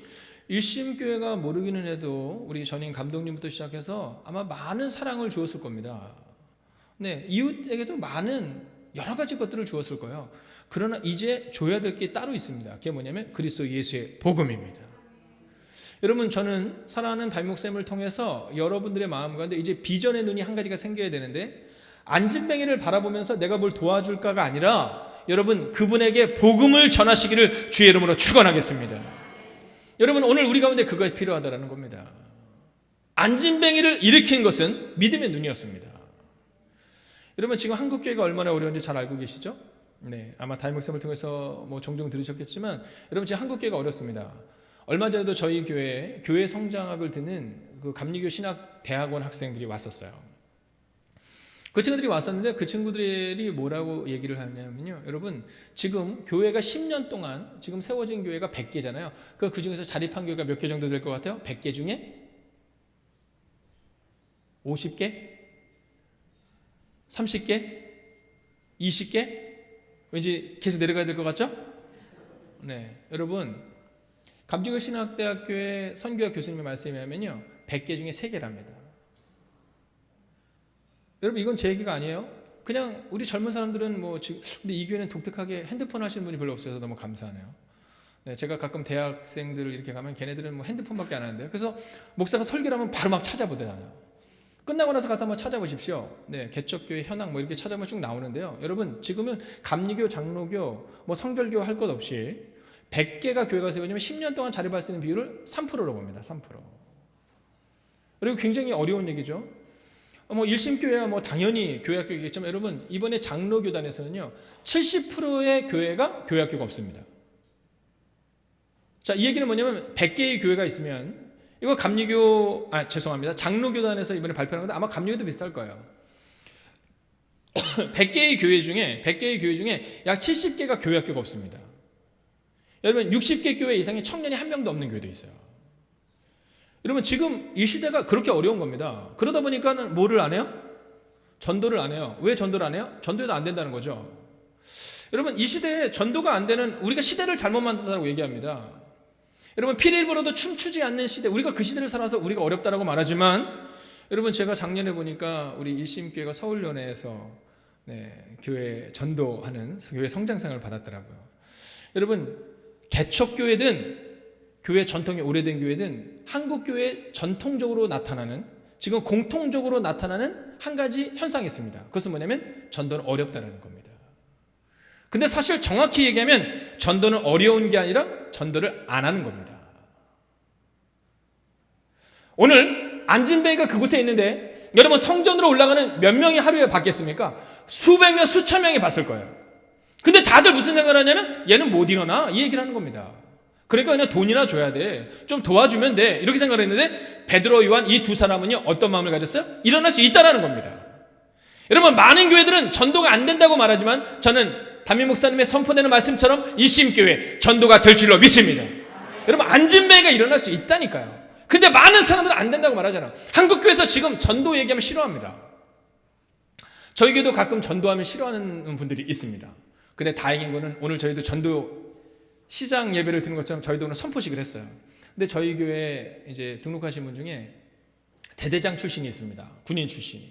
일심교회가 모르기는 해도 우리 전임 감독님부터 시작해서 아마 많은 사랑을 주었을 겁니다. 네, 이웃에게도 많은 여러 가지 것들을 주었을 거예요. 그러나 이제 줘야 될 게 따로 있습니다. 그게 뭐냐면 그리스도 예수의 복음입니다. 여러분 저는 사랑하는 담임 목사님을 통해서 여러분들의 마음 가운데 이제 비전의 눈이 한 가지가 생겨야 되는데 안진뱅이를 바라보면서 내가 뭘 도와줄까가 아니라 여러분 그분에게 복음을 전하시기를 주의 이름으로 축원하겠습니다. 여러분 오늘 우리 가운데 그것이 필요하다는 겁니다. 안진뱅이를 일으킨 것은 믿음의 눈이었습니다. 여러분 지금 한국교회가 얼마나 어려운지 잘 알고 계시죠? 네, 아마 담임 목사님을 통해서 뭐 종종 들으셨겠지만 여러분 지금 한국교회가 어렵습니다. 얼마 전에도 저희 교회 성장학을 듣는 그 감리교 신학 대학원 학생들이 왔었어요. 그 친구들이 왔었는데 그 친구들이 뭐라고 얘기를 하냐면요. 여러분 지금 교회가 10년 동안 지금 세워진 교회가 100개잖아요. 그 중에서 자립한 교회가 몇 개 정도 될 것 같아요? 100개 중에 50개? 30개? 20개? 왠지 계속 내려가야 될 것 같죠? 네, 여러분 감리교 신학대학교의 선교학 교수님의 말씀에 하면요 100개 중에 3개랍니다. 여러분 이건 제 얘기가 아니에요. 그냥 우리 젊은 사람들은 뭐 지금 근데 이 교회는 독특하게 핸드폰 하시는 분이 별로 없어서 너무 감사하네요. 네, 제가 가끔 대학생들을 이렇게 가면 걔네들은 뭐 핸드폰밖에 안 하는데요. 그래서 목사가 설교를 하면 바로 막 찾아보더라고요. 끝나고 나서 가서 한번 찾아보십시오. 네, 개척교회 현황 뭐 이렇게 찾아보면 쭉 나오는데요. 여러분 지금은 감리교, 장로교, 뭐 성결교 할 것 없이 100개가 교회가 세워지면 10년 동안 자립할 수 있는 비율을 3%로 봅니다. 3%. 그리고 굉장히 어려운 얘기죠. 뭐 일심교회야 뭐 당연히 교회학교이겠지만 여러분 이번에 장로교단에서는요 70%의 교회가 교회학교가 없습니다. 자, 이 얘기는 뭐냐면 100개의 교회가 있으면 이거 장로교단에서 이번에 발표한 건데 아마 감리교도 비슷할 거예요. 100개의 교회 중에 약 70개가 교회학교가 없습니다. 여러분 60개 교회 이상의 청년이 한 명도 없는 교회도 있어요. 여러분 지금 이 시대가 그렇게 어려운 겁니다. 그러다 보니까는 뭐를 안 해요? 전도를 안 해요. 왜 전도를 안 해요? 전도해도 안 된다는 거죠. 여러분 이 시대에 전도가 안 되는 우리가 시대를 잘못 만든다고 얘기합니다. 여러분 피를 불어도 춤추지 않는 시대, 우리가 그 시대를 살아서 우리가 어렵다라고 말하지만 여러분 제가 작년에 보니까 우리 일심교회가 서울연회에서 교회 전도하는 교회 성장상을 받았더라고요. 여러분 개척교회든 교회 전통이 오래된 교회든 한국교회 전통적으로 나타나는 지금 공통적으로 나타나는 한 가지 현상이 있습니다. 그것은 뭐냐면 전도는 어렵다는 겁니다. 근데 사실 정확히 얘기하면 전도는 어려운 게 아니라 전도를 안 하는 겁니다. 오늘 안진뱅이가 그곳에 있는데 여러분 성전으로 올라가는 몇 명이 하루에 받겠습니까? 수백 명, 수천 명이 봤을 거예요. 근데 다들 무슨 생각을 하냐면 얘는 못 일어나 이 얘기를 하는 겁니다. 그러니까 그냥 돈이나 줘야 돼. 좀 도와주면 돼. 이렇게 생각을 했는데 베드로, 요한 이 두 사람은요 어떤 마음을 가졌어요? 일어날 수 있다는 겁니다. 여러분 많은 교회들은 전도가 안 된다고 말하지만 저는 담임 목사님의 선포되는 말씀처럼 일심교회 전도가 될 줄로 믿습니다. 여러분 안진뱅이가 일어날 수 있다니까요. 근데 많은 사람들은 안 된다고 말하잖아. 한국교회에서 지금 전도 얘기하면 싫어합니다. 저희 교회도 가끔 전도하면 싫어하는 분들이 있습니다. 근데 다행인 거는 오늘 저희도 전도 시장 예배를 드는 것처럼 저희도 오늘 선포식을 했어요. 근데 저희 교회에 이제 등록하신 분 중에 대대장 출신이 있습니다. 군인 출신이.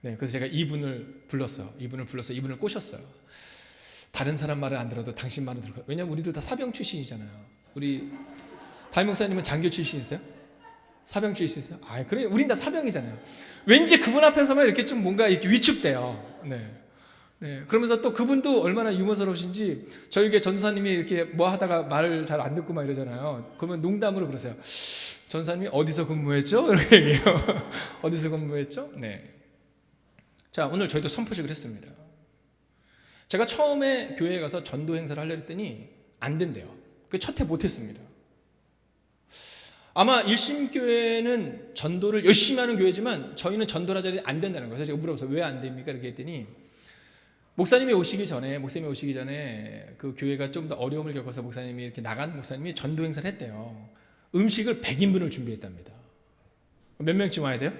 네, 그래서 제가 이분을 불러서 이분을 꼬셨어요. 다른 사람 말을 안 들어도 당신 말은 들어. 왜냐면 우리도 다 사병 출신이잖아요. 우리 담임 목사님은 장교 출신이세요? 사병 출신이세요? 아, 그래, 우린 다 사병이잖아요. 왠지 그분 앞에서만 이렇게 좀 뭔가 이렇게 위축돼요. 네. 그러면서 또 그분도 얼마나 유머스러우신지 저희 교회 전사님이 이렇게 뭐 하다가 말을 잘 안 듣고 막 이러잖아요. 그러면 농담으로 그러세요. 전사님이 어디서 근무했죠? 이렇게 얘기해요. 어디서 근무했죠? 네. 자, 오늘 저희도 선포식을 했습니다. 제가 처음에 교회에 가서 전도 행사를 하려고 했더니 안 된대요. 그 첫 해 못했습니다. 아마 일심교회는 전도를 열심히 하는 교회지만 저희는 전도를 하자니 안 된다는 거예요. 제가 물어봤어요. 왜 안 됩니까? 이렇게 했더니 목사님이 오시기 전에 그 교회가 좀 더 어려움을 겪어서 목사님이 이렇게 나간 목사님이 전도 행사를 했대요. 음식을 100인분을 준비했답니다. 몇 명쯤 와야 돼요?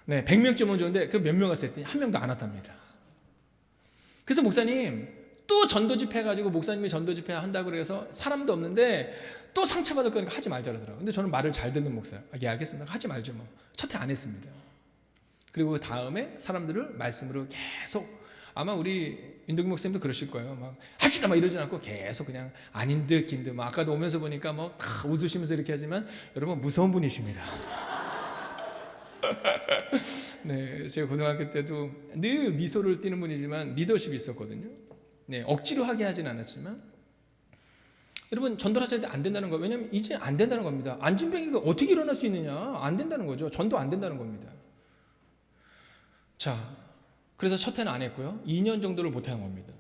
네, 100명쯤 오면 좋은데 그 몇 명 왔을 했더니 한 명도 안 왔답니다. 그래서 목사님 또 전도 집회 해가지고 목사님이 전도 집회 한다고 그래서 사람도 없는데 또 상처받을 거니까 하지 말자 그러더라고요. 근데 저는 말을 잘 듣는 목사예요. 예, 알겠습니다. 하지 말죠 뭐. 첫 해 안 했습니다. 그리고 그 다음에 사람들을 말씀으로 계속, 아마 우리 윤동기 목사님도 그러실 거예요. 막 합시다 막 이러지 않고 계속 그냥 아닌 듯 긴 듯. 막 아까도 오면서 보니까 막 다 웃으시면서 이렇게 하지만 여러분 무서운 분이십니다. 네, 제가 고등학교 때도 늘 미소를 띠는 분이지만 리더십이 있었거든요. 네, 억지로 하게 하진 않았지만 여러분 전도를 하셔야 안 된다는 거예요. 왜냐하면 이제 안 된다는 겁니다. 안진뱅이가 어떻게 일어날 수 있느냐? 안 된다는 거죠. 전도 안 된다는 겁니다. 자, 그래서 첫 해는 안 했고요. 2년 정도를 못한 겁니다.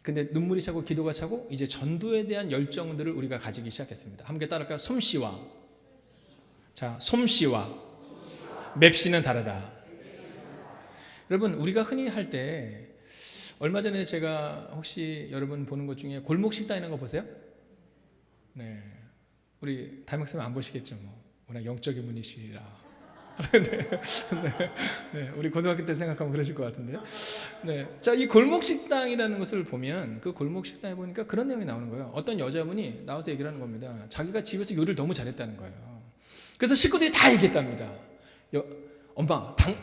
근데 눈물이 차고 기도가 차고 이제 전도에 대한 열정들을 우리가 가지기 시작했습니다. 함께 따라할까요? 솜씨와, 자, 솜씨와 맵시는 다르다. 여러분, 우리가 흔히 할 때 얼마 전에 제가 혹시 여러분 보는 것 중에 골목 식당 있는 거 보세요? 네, 우리 담임목사님 안 보시겠죠, 뭐 워낙 영적인 분이시라. 네, 우리 고등학교 때 생각하면 그러실 것 같은데요. 네, 자, 이 골목 식당이라는 것을 보면 그 골목 식당에 보니까 그런 내용이 나오는 거예요. 어떤 여자분이 나와서 얘기를 하는 겁니다. 자기가 집에서 요리를 너무 잘했다는 거예요. 그래서 식구들이 다 얘기했답니다.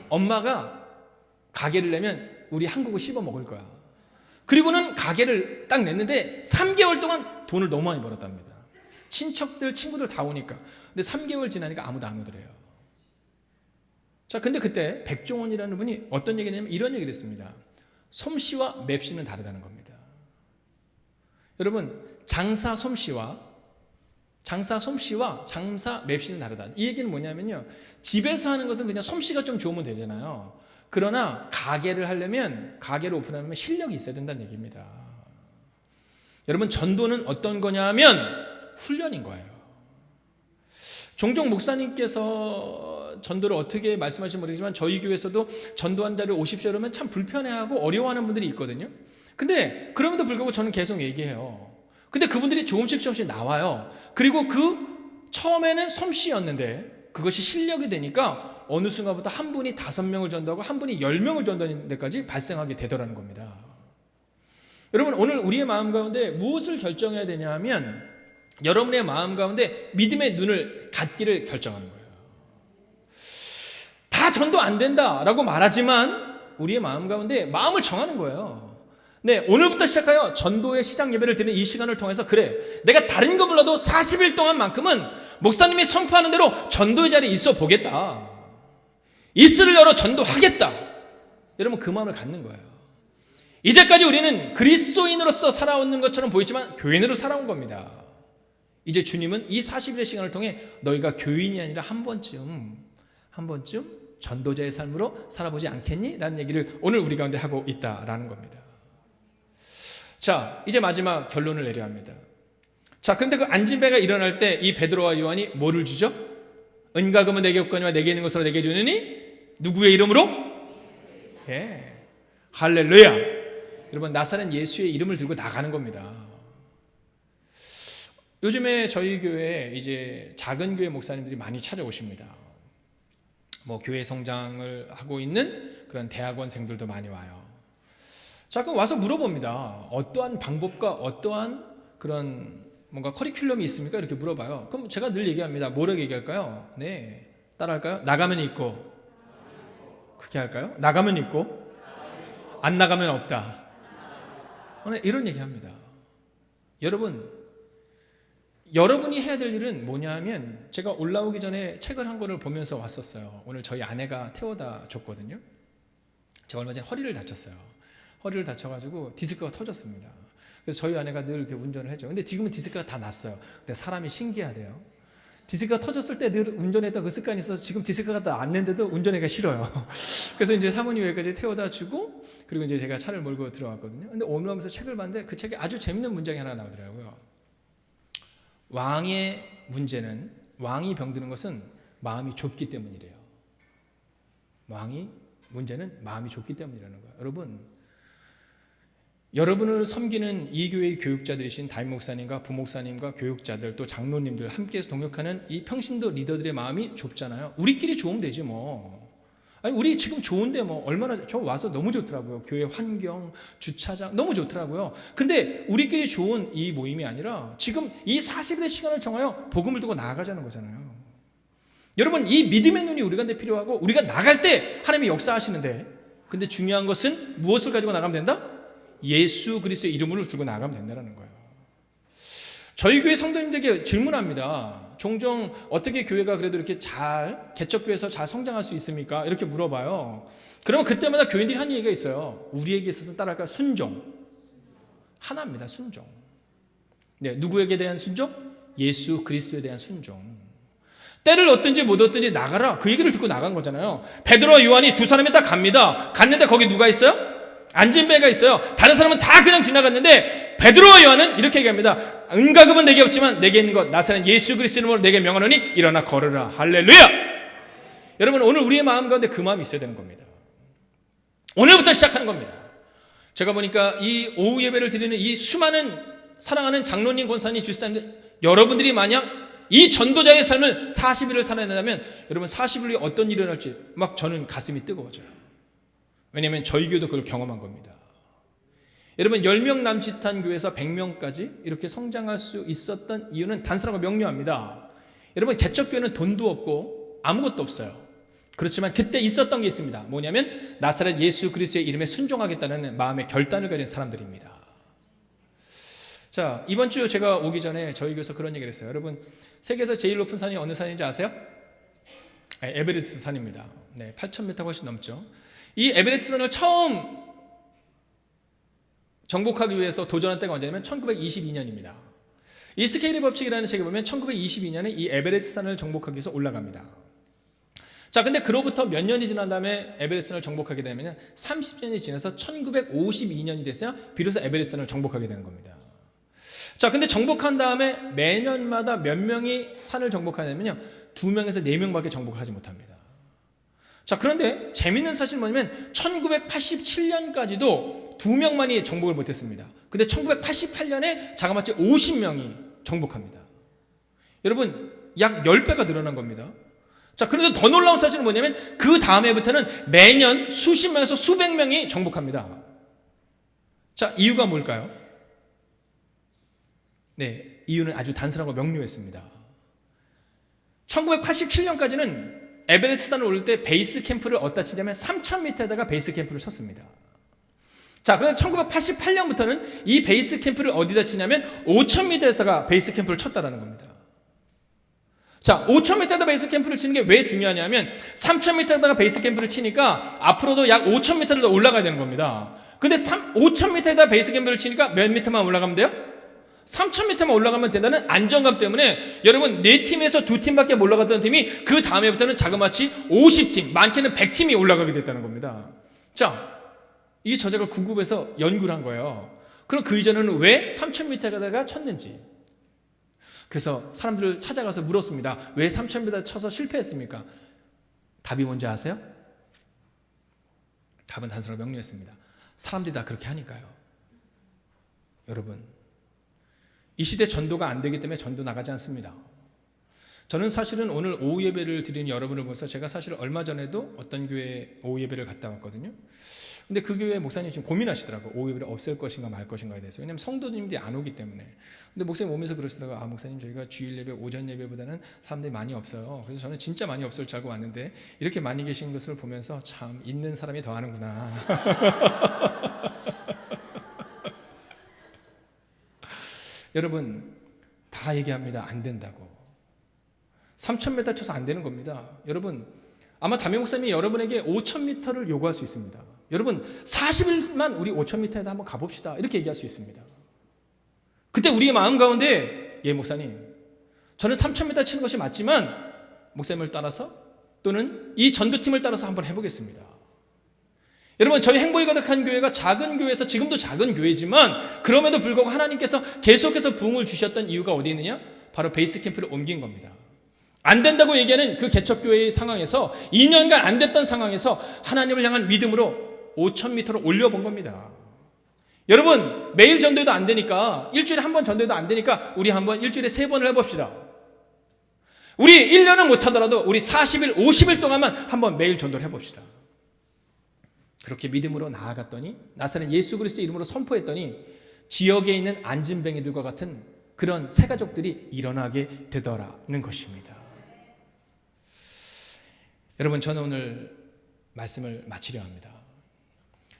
엄마가 가게를 내면 우리 한국을 씹어 먹을 거야. 그리고는 가게를 딱 냈는데 3개월 동안 돈을 너무 많이 벌었답니다. 친척들, 친구들 다 오니까. 근데 3개월 지나니까 아무도 안 오더래요. 자, 근데 그때 백종원이라는 분이 어떤 얘기를 했냐면 이런 얘기를 했습니다. 솜씨와 맵시는 다르다는 겁니다. 여러분, 장사 솜씨와 장사 맵시는 다르다. 이 얘기는 뭐냐면요, 집에서 하는 것은 그냥 솜씨가 좀 좋으면 되잖아요. 그러나 가게를 하려면, 가게를 오픈하려면 실력이 있어야 된다는 얘기입니다. 여러분, 전도는 어떤 거냐면 훈련인 거예요. 종종 목사님께서 전도를 어떻게 말씀하실지 모르겠지만 저희 교회에서도 전도한 자를 오십시오 이러면 참 불편해하고 어려워하는 분들이 있거든요. 근데 그럼에도 불구하고 저는 계속 얘기해요. 근데 그분들이 조금씩 나와요. 그리고 그 처음에는 솜씨였는데 그것이 실력이 되니까 어느 순간부터 한 분이 5명을 전도하고 한 분이 10명을 전도하는 데까지 발생하게 되더라는 겁니다. 여러분, 오늘 우리의 마음 가운데 무엇을 결정해야 되냐 하면 여러분의 마음 가운데 믿음의 눈을 갖기를 결정하는 거예요. 다 전도 안 된다라고 말하지만 우리의 마음 가운데 마음을 정하는 거예요. 네, 오늘부터 시작하여 전도의 시작 예배를 드리는 이 시간을 통해서 그래, 내가 다른 거 몰라도 40일 동안만큼은 목사님이 선포하는 대로 전도의 자리에 있어 보겠다. 입술을 열어 전도하겠다. 여러분, 그 마음을 갖는 거예요. 이제까지 우리는 그리스도인으로서 살아오는 것처럼 보이지만 교인으로 살아온 겁니다. 이제 주님은 이 40일의 시간을 통해 너희가 교인이 아니라 한 번쯤 전도자의 삶으로 살아보지 않겠니? 라는 얘기를 오늘 우리 가운데 하고 있다라는 겁니다. 자, 이제 마지막 결론을 내려야 합니다. 자, 근데 그 안진배가 일어날 때 이 베드로와 요한이 뭐를 주죠? 은과 금은 내게 없거니와 내게 있는 것으로 내게 주느니 누구의 이름으로? 예, 할렐루야. 여러분, 나사렛 예수의 이름을 들고 나가는 겁니다. 요즘에 저희 교회에 이제 작은 교회 목사님들이 많이 찾아오십니다. 뭐 교회 성장을 하고 있는 그런 대학원생들도 많이 와요. 자, 그럼 와서 물어봅니다. 어떠한 방법과 어떠한 그런 뭔가 커리큘럼이 있습니까? 이렇게 물어봐요. 그럼 제가 늘 얘기합니다. 뭐라고 얘기할까요? 네, 따라할까요? 나가면 있고. 그렇게 할까요? 나가면 있고 안 나가면 없다. 네, 이런 얘기합니다. 여러분이 해야 될 일은 뭐냐 하면, 제가 올라오기 전에 책을 한 권을 보면서 왔었어요. 오늘 저희 아내가 태워다 줬거든요. 제가 얼마 전에 허리를 다쳤어요. 허리를 다쳐가지고 디스크가 터졌습니다. 그래서 저희 아내가 늘 이렇게 운전을 해줘. 근데 지금은 디스크가 다 났어요. 근데 사람이 신기하대요. 디스크가 터졌을 때 늘 운전했던 그 습관이 있어서 지금 디스크가 다 났는데도 운전하기가 싫어요. 그래서 이제 사모님 여기까지 태워다 주고, 그리고 이제 제가 차를 몰고 들어왔거든요. 근데 오면서 책을 봤는데 그 책에 아주 재밌는 문장이 하나 나오더라고요. 왕이 병드는 것은 마음이 좁기 때문이래요. 문제는 마음이 좁기 때문이라는 거예요. 여러분을 섬기는 이 교회의 교육자들이신 담임 목사님과 부목사님과 교육자들, 또 장로님들 함께 동역하는 이 평신도 리더들의 마음이 좁잖아요. 우리끼리 좋으면 되지 뭐. 아니, 우리 지금 좋은데 뭐 얼마나, 저 와서 너무 좋더라고요. 교회 환경, 주차장 너무 좋더라고요. 근데 우리끼리 좋은 이 모임이 아니라 지금 이 40일의 시간을 정하여 복음을 두고 나아가자는 거잖아요. 여러분, 이 믿음의 눈이 우리 가운데 필요하고, 우리가 나갈 때 하나님이 역사하시는데, 근데 중요한 것은 무엇을 가지고 나가면 된다? 예수 그리스도의 이름을 들고 나가면 된다는 거예요. 저희 교회 성도님들에게 질문합니다. 종종 어떻게 교회가 그래도 이렇게 잘, 개척교회에서 잘 성장할 수 있습니까? 이렇게 물어봐요. 그러면 그때마다 교인들이 하는 얘기가 있어요. 우리에게 있어서 따라할까? 순종. 하나입니다. 순종. 네, 누구에게 대한 순종? 예수 그리스도에 대한 순종. 때를 얻든지 못 얻든지 나가라, 그 얘기를 듣고 나간 거잖아요. 베드로와 요한이 두 사람이 다 갑니다. 갔는데 거기 누가 있어요? 앉은 배가 있어요. 다른 사람은 다 그냥 지나갔는데 베드로와 요한은 이렇게 얘기합니다. 은가금은 내게 없지만 내게 있는 것 나사렛 예수 그리스도 이름으로 내게 명하노니 일어나 걸으라. 할렐루야. 여러분, 오늘 우리의 마음 가운데 그 마음이 있어야 되는 겁니다. 오늘부터 시작하는 겁니다. 제가 보니까 이 오후 예배를 드리는 이 수많은 사랑하는 장로님, 권사님, 집사님들, 여러분들이 만약 이 전도자의 삶을 40일을 살아낸다면 여러분 40일 후에 어떤 일이 일어날지 막 저는 가슴이 뜨거워져요. 왜냐하면 저희 교회도 그걸 경험한 겁니다. 여러분, 10명 남짓한 교회에서 100명까지 이렇게 성장할 수 있었던 이유는 단순하고 명료합니다. 여러분, 개척교회는 돈도 없고 아무것도 없어요. 그렇지만 그때 있었던 게 있습니다. 뭐냐면 나사렛 예수 그리스도의 이름에 순종하겠다는 마음의 결단을 가진 사람들입니다. 자, 이번 주 제가 오기 전에 저희 교회에서 그런 얘기를 했어요. 여러분, 세계에서 제일 높은 산이 어느 산인지 아세요? 에베레스트 산입니다. 네, 8,000m가 훨씬 넘죠. 이 에베레스트 산을 처음 정복하기 위해서 도전한 때가 언제냐면 1922년입니다. 이 스케일의 법칙이라는 책에 보면 1922년에 이 에베레스트 산을 정복하기 위해서 올라갑니다. 자, 근데 그로부터 몇 년이 지난 다음에 에베레스트 산을 정복하게 되면 30년이 지나서 1952년이 됐어요. 비로소 에베레스트 산을 정복하게 되는 겁니다. 자, 근데 정복한 다음에 매년마다 몇 명이 산을 정복하냐면요, 2명에서 4명밖에 정복하지 못합니다. 자, 그런데 재밌는 사실은 뭐냐면 1987년까지도 2명만이 정복을 못했습니다. 근데 1988년에 자그마치 50명이 정복합니다. 여러분, 약 10배가 늘어난 겁니다. 자, 그런데 더 놀라운 사실은 뭐냐면 그 다음 해부터는 매년 수십 명에서 수백 명이 정복합니다. 자, 이유가 뭘까요? 네, 이유는 아주 단순하고 명료했습니다. 1987년까지는 에베레스트 산을 오를 때 베이스 캠프를 어디다 치냐면 3,000m에다가 베이스 캠프를 쳤습니다. 자, 그래서 1988년부터는 이 베이스 캠프를 어디다 치냐면 5,000m에다가 베이스 캠프를 쳤다라는 겁니다. 자, 5,000m에다가 베이스 캠프를 치는 게 왜 중요하냐면 3,000m에다가 베이스 캠프를 치니까 앞으로도 약 5,000m를 더 올라가야 되는 겁니다. 근데 5,000m에다가 베이스 캠프를 치니까 몇 미터만 올라가면 돼요? 3,000m만 올라가면 된다는 안정감 때문에 여러분, 4팀에서 2팀밖에 못 올라갔던 팀이 그 다음에부터는 자그마치 50팀, 많게는 100팀이 올라가게 됐다는 겁니다. 자, 이 저자가 궁금해서 연구를 한 거예요. 그럼 그 이전에는 왜 3,000m에다가 쳤는지. 그래서 사람들을 찾아가서 물었습니다. 왜 3,000m 쳐서 실패했습니까? 답이 뭔지 아세요? 답은 단순하고 명료했습니다. 사람들이 다 그렇게 하니까요. 여러분, 이 시대 전도가 안 되기 때문에 전도 나가지 않습니다. 저는 사실은 오늘 오후 예배를 드리는 여러분을 보면서 제가 사실 얼마 전에도 어떤 교회에 오후 예배를 갔다 왔거든요. 근데 그 교회 목사님이 지금 고민하시더라고요. 오후 예배를 없앨 것인가 말 것인가에 대해서. 왜냐하면 성도님들이 안 오기 때문에. 근데 목사님 오면서 그러시더라고요. 아, 목사님 저희가 주일 예배, 오전 예배보다는 사람들이 많이 없어요. 그래서 저는 진짜 많이 없을 줄 알고 왔는데 이렇게 많이 계신 것을 보면서 참 있는 사람이 더 하는구나. 여러분 다 얘기합니다. 안 된다고. 3,000m 쳐서 안 되는 겁니다. 여러분 아마 담임 목사님이 여러분에게 5,000m를 요구할 수 있습니다. 여러분 40일만 우리 5,000m에다 한번 가봅시다. 이렇게 얘기할 수 있습니다. 그때 우리의 마음 가운데 예 목사님 저는 3,000m 치는 것이 맞지만 목사님을 따라서 또는 이 전도팀을 따라서 한번 해보겠습니다. 여러분 저희 행복이 가득한 교회가 작은 교회에서 지금도 작은 교회지만 그럼에도 불구하고 하나님께서 계속해서 부흥을 주셨던 이유가 어디 있느냐? 바로 베이스 캠프를 옮긴 겁니다. 안 된다고 얘기하는 그 개척교회의 상황에서 2년간 안 됐던 상황에서 하나님을 향한 믿음으로 5,000m를 올려본 겁니다. 여러분 매일 전도해도 안 되니까 일주일에 한 번 전도해도 안 되니까 우리 한번 일주일에 3번을 해봅시다. 우리 1년은 못하더라도 우리 40일 50일 동안만 한번 매일 전도를 해봅시다. 그렇게 믿음으로 나아갔더니 나사렛 예수 그리스도의 이름으로 선포했더니 지역에 있는 안진뱅이들과 같은 그런 새 가족들이 일어나게 되더라는 것입니다. 여러분 저는 오늘 말씀을 마치려 합니다.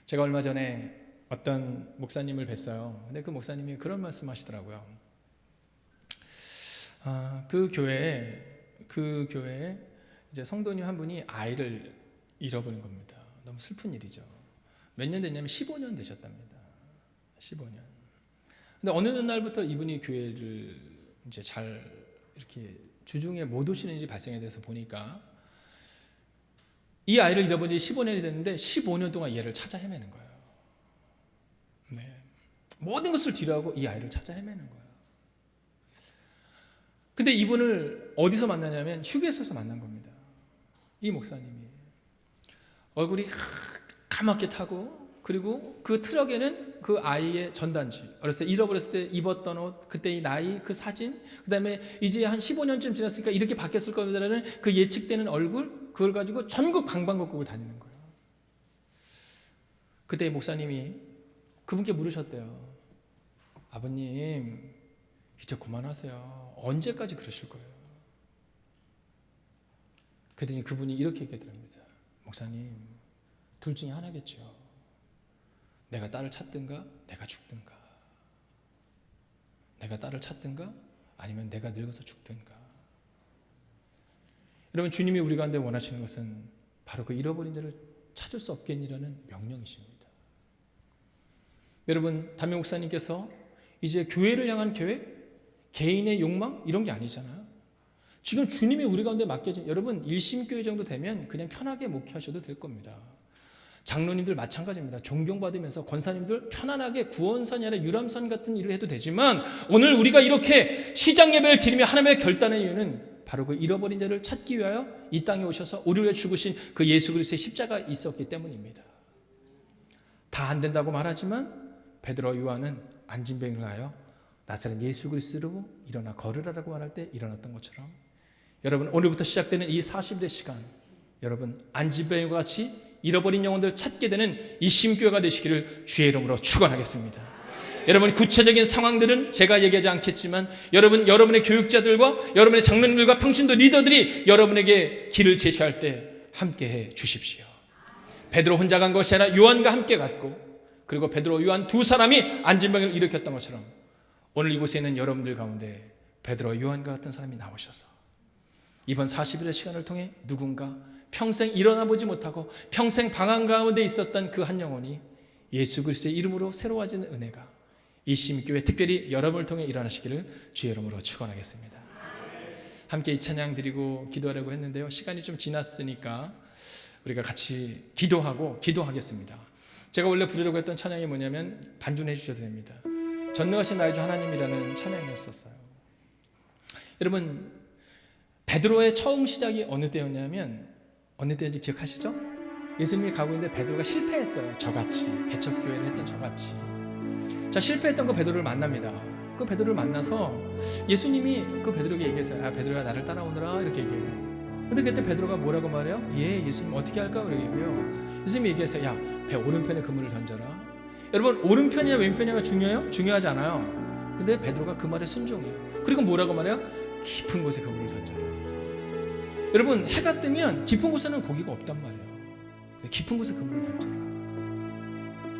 제가 얼마 전에 어떤 목사님을 뵀어요. 근데 그 목사님이 그런 말씀 하시더라고요. 그 교회에 이제 성도님 한 분이 아이를 잃어버린 겁니다. 너무 슬픈 일이죠. 몇 년 됐냐면 15년 되셨답니다. 15년. 근데 어느 날부터 이분이 교회를 이제 잘 이렇게 주중에 못 오시는 일이 발생에 대해서 보니까 이 아이를 잃어버린 지 15년이 됐는데 15년 동안 이 아이를 찾아 헤매는 거예요. 네. 모든 것을 뒤로하고 이 아이를 찾아 헤매는 거예요. 근데 이분을 어디서 만나냐면 휴게소에서 만난 겁니다. 이 목사님이 얼굴이 까맣게 타고 그리고 그 트럭에는 그 아이의 전단지, 어렸을 때 잃어버렸을 때 입었던 옷, 그때의 나이, 그 사진, 그 다음에 이제 한 15년쯤 지났으니까 이렇게 바뀌었을 거라는 그 예측되는 얼굴, 그걸 가지고 전국 방방곡곡을 다니는 거예요. 그때 목사님이 그분께 물으셨대요. 아버님, 이제 그만하세요. 언제까지 그러실 거예요? 그랬더니 그분이 이렇게 얘기하더랍니다. 목사님, 둘 중에 하나겠죠. 내가 딸을 찾든가 내가 죽든가. 내가 딸을 찾든가 아니면 내가 늙어서 죽든가. 여러분 주님이 우리 가운데 원하시는 것은 바로 그 잃어버린 자를 찾을 수 없겠니라는 명령이십니다. 여러분 담임 목사님께서 이제 교회를 향한 계획, 개인의 욕망 이런 게 아니잖아요. 지금 주님이 우리 가운데 맡겨진 여러분 일심교회 정도 되면 그냥 편하게 목회하셔도 될 겁니다. 장로님들 마찬가지입니다. 존경받으면서 권사님들 편안하게 구원선이 아니라 유람선 같은 일을 해도 되지만 오늘 우리가 이렇게 시장 예배를 드리며 하나님의 결단의 이유는 바로 그 잃어버린 자를 찾기 위하여 이 땅에 오셔서 우리를 위해 죽으신 그 예수 그리스도의 십자가 있었기 때문입니다. 다 안 된다고 말하지만 베드로와 요한은 안진뱅이를 하여 나사렛 예수 그리스도로 일어나 걸으라라고 말할 때 일어났던 것처럼 여러분 오늘부터 시작되는 이 40일의 시간 여러분 안진뱅이와 같이 잃어버린 영혼들을 찾게 되는 이 심교회가 되시기를 주의 이름으로 축원하겠습니다. 여러분 구체적인 상황들은 제가 얘기하지 않겠지만 여러분의 교육자들과 여러분의 장로님들과 평신도 리더들이 여러분에게 길을 제시할 때 함께해 주십시오. 베드로 혼자 간 것이 아니라 요한과 함께 갔고 그리고 베드로 요한 두 사람이 안진뱅이를 일으켰던 것처럼 오늘 이곳에 있는 여러분들 가운데 베드로 요한과 같은 사람이 나오셔서 이번 40일의 시간을 통해 누군가 평생 일어나 보지 못하고 평생 방황 가운데 있었던 그 한 영혼이 예수 그리스도의 이름으로 새로워지는 은혜가 이 심교회 특별히 여러분을 통해 일어나시기를 주의 이름으로 축원하겠습니다. 함께 이 찬양 드리고 기도하려고 했는데요. 시간이 좀 지났으니까 우리가 같이 기도하겠습니다. 제가 원래 부르려고 했던 찬양이 뭐냐면 반주해 주셔도 됩니다. 전능하신 나의 주 하나님이라는 찬양이었었어요. 여러분 베드로의 처음 시작이 어느 때였냐면 어느 때인지 기억하시죠? 예수님이 가고 있는데 베드로가 실패했어요. 저같이 개척교회를 했던 저같이. 자 실패했던 그 베드로를 만납니다. 그 베드로를 만나서 예수님이 그 베드로에게 얘기했어요. 베드로야, 나를 따라오너라, 이렇게 얘기해요. 근데 그때 베드로가 뭐라고 말해요? 예수님 어떻게 할까? 이렇게 얘기해요. 예수님이 얘기했어요. 야, 배 오른편에 그물을 던져라. 여러분, 오른편이냐 왼편이냐가 중요해요? 중요하지 않아요. 근데 베드로가 그 말에 순종해요. 그리고 뭐라고 말해요? 깊은 곳에 그물을 던져라. 여러분, 해가 뜨면 깊은 곳에는 고기가 없단 말이에요. 깊은 곳에 그물을 던져라.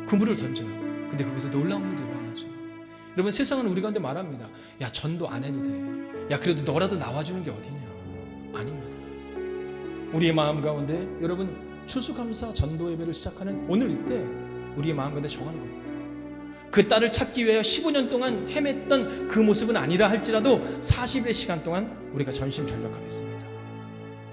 그물을 던져요. 근데 거기서 놀라운 일이 일어나죠. 여러분, 세상은 우리 가운데 말합니다. 야, 전도 안 해도 돼. 야, 그래도 너라도 나와주는 게 어디냐. 아닙니다. 우리의 마음 가운데, 여러분, 추수감사 전도 예배를 시작하는 오늘 이때 우리의 마음 가운데 정하는 겁니다. 그 딸을 찾기 위해 15년 동안 헤맸던 그 모습은 아니라 할지라도 40의 시간 동안 우리가 전심전력하겠습니다.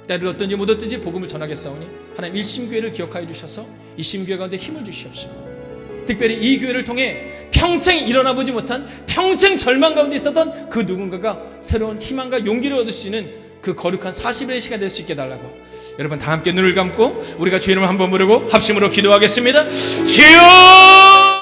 때를 얻든지 못 얻든지 복음을 전하겠사오니 하나님 일심교회를 기억하여 주셔서 이 심교회 가운데 힘을 주시옵시고, 특별히 이 교회를 통해 평생 일어나보지 못한, 평생 절망 가운데 있었던 그 누군가가 새로운 희망과 용기를 얻을 수 있는 그 거룩한 40일의 시간 될 수 있게 달라고. 여러분 다 함께 눈을 감고 우리가 주의 이름을 한번 부르고 합심으로 기도하겠습니다. 주여!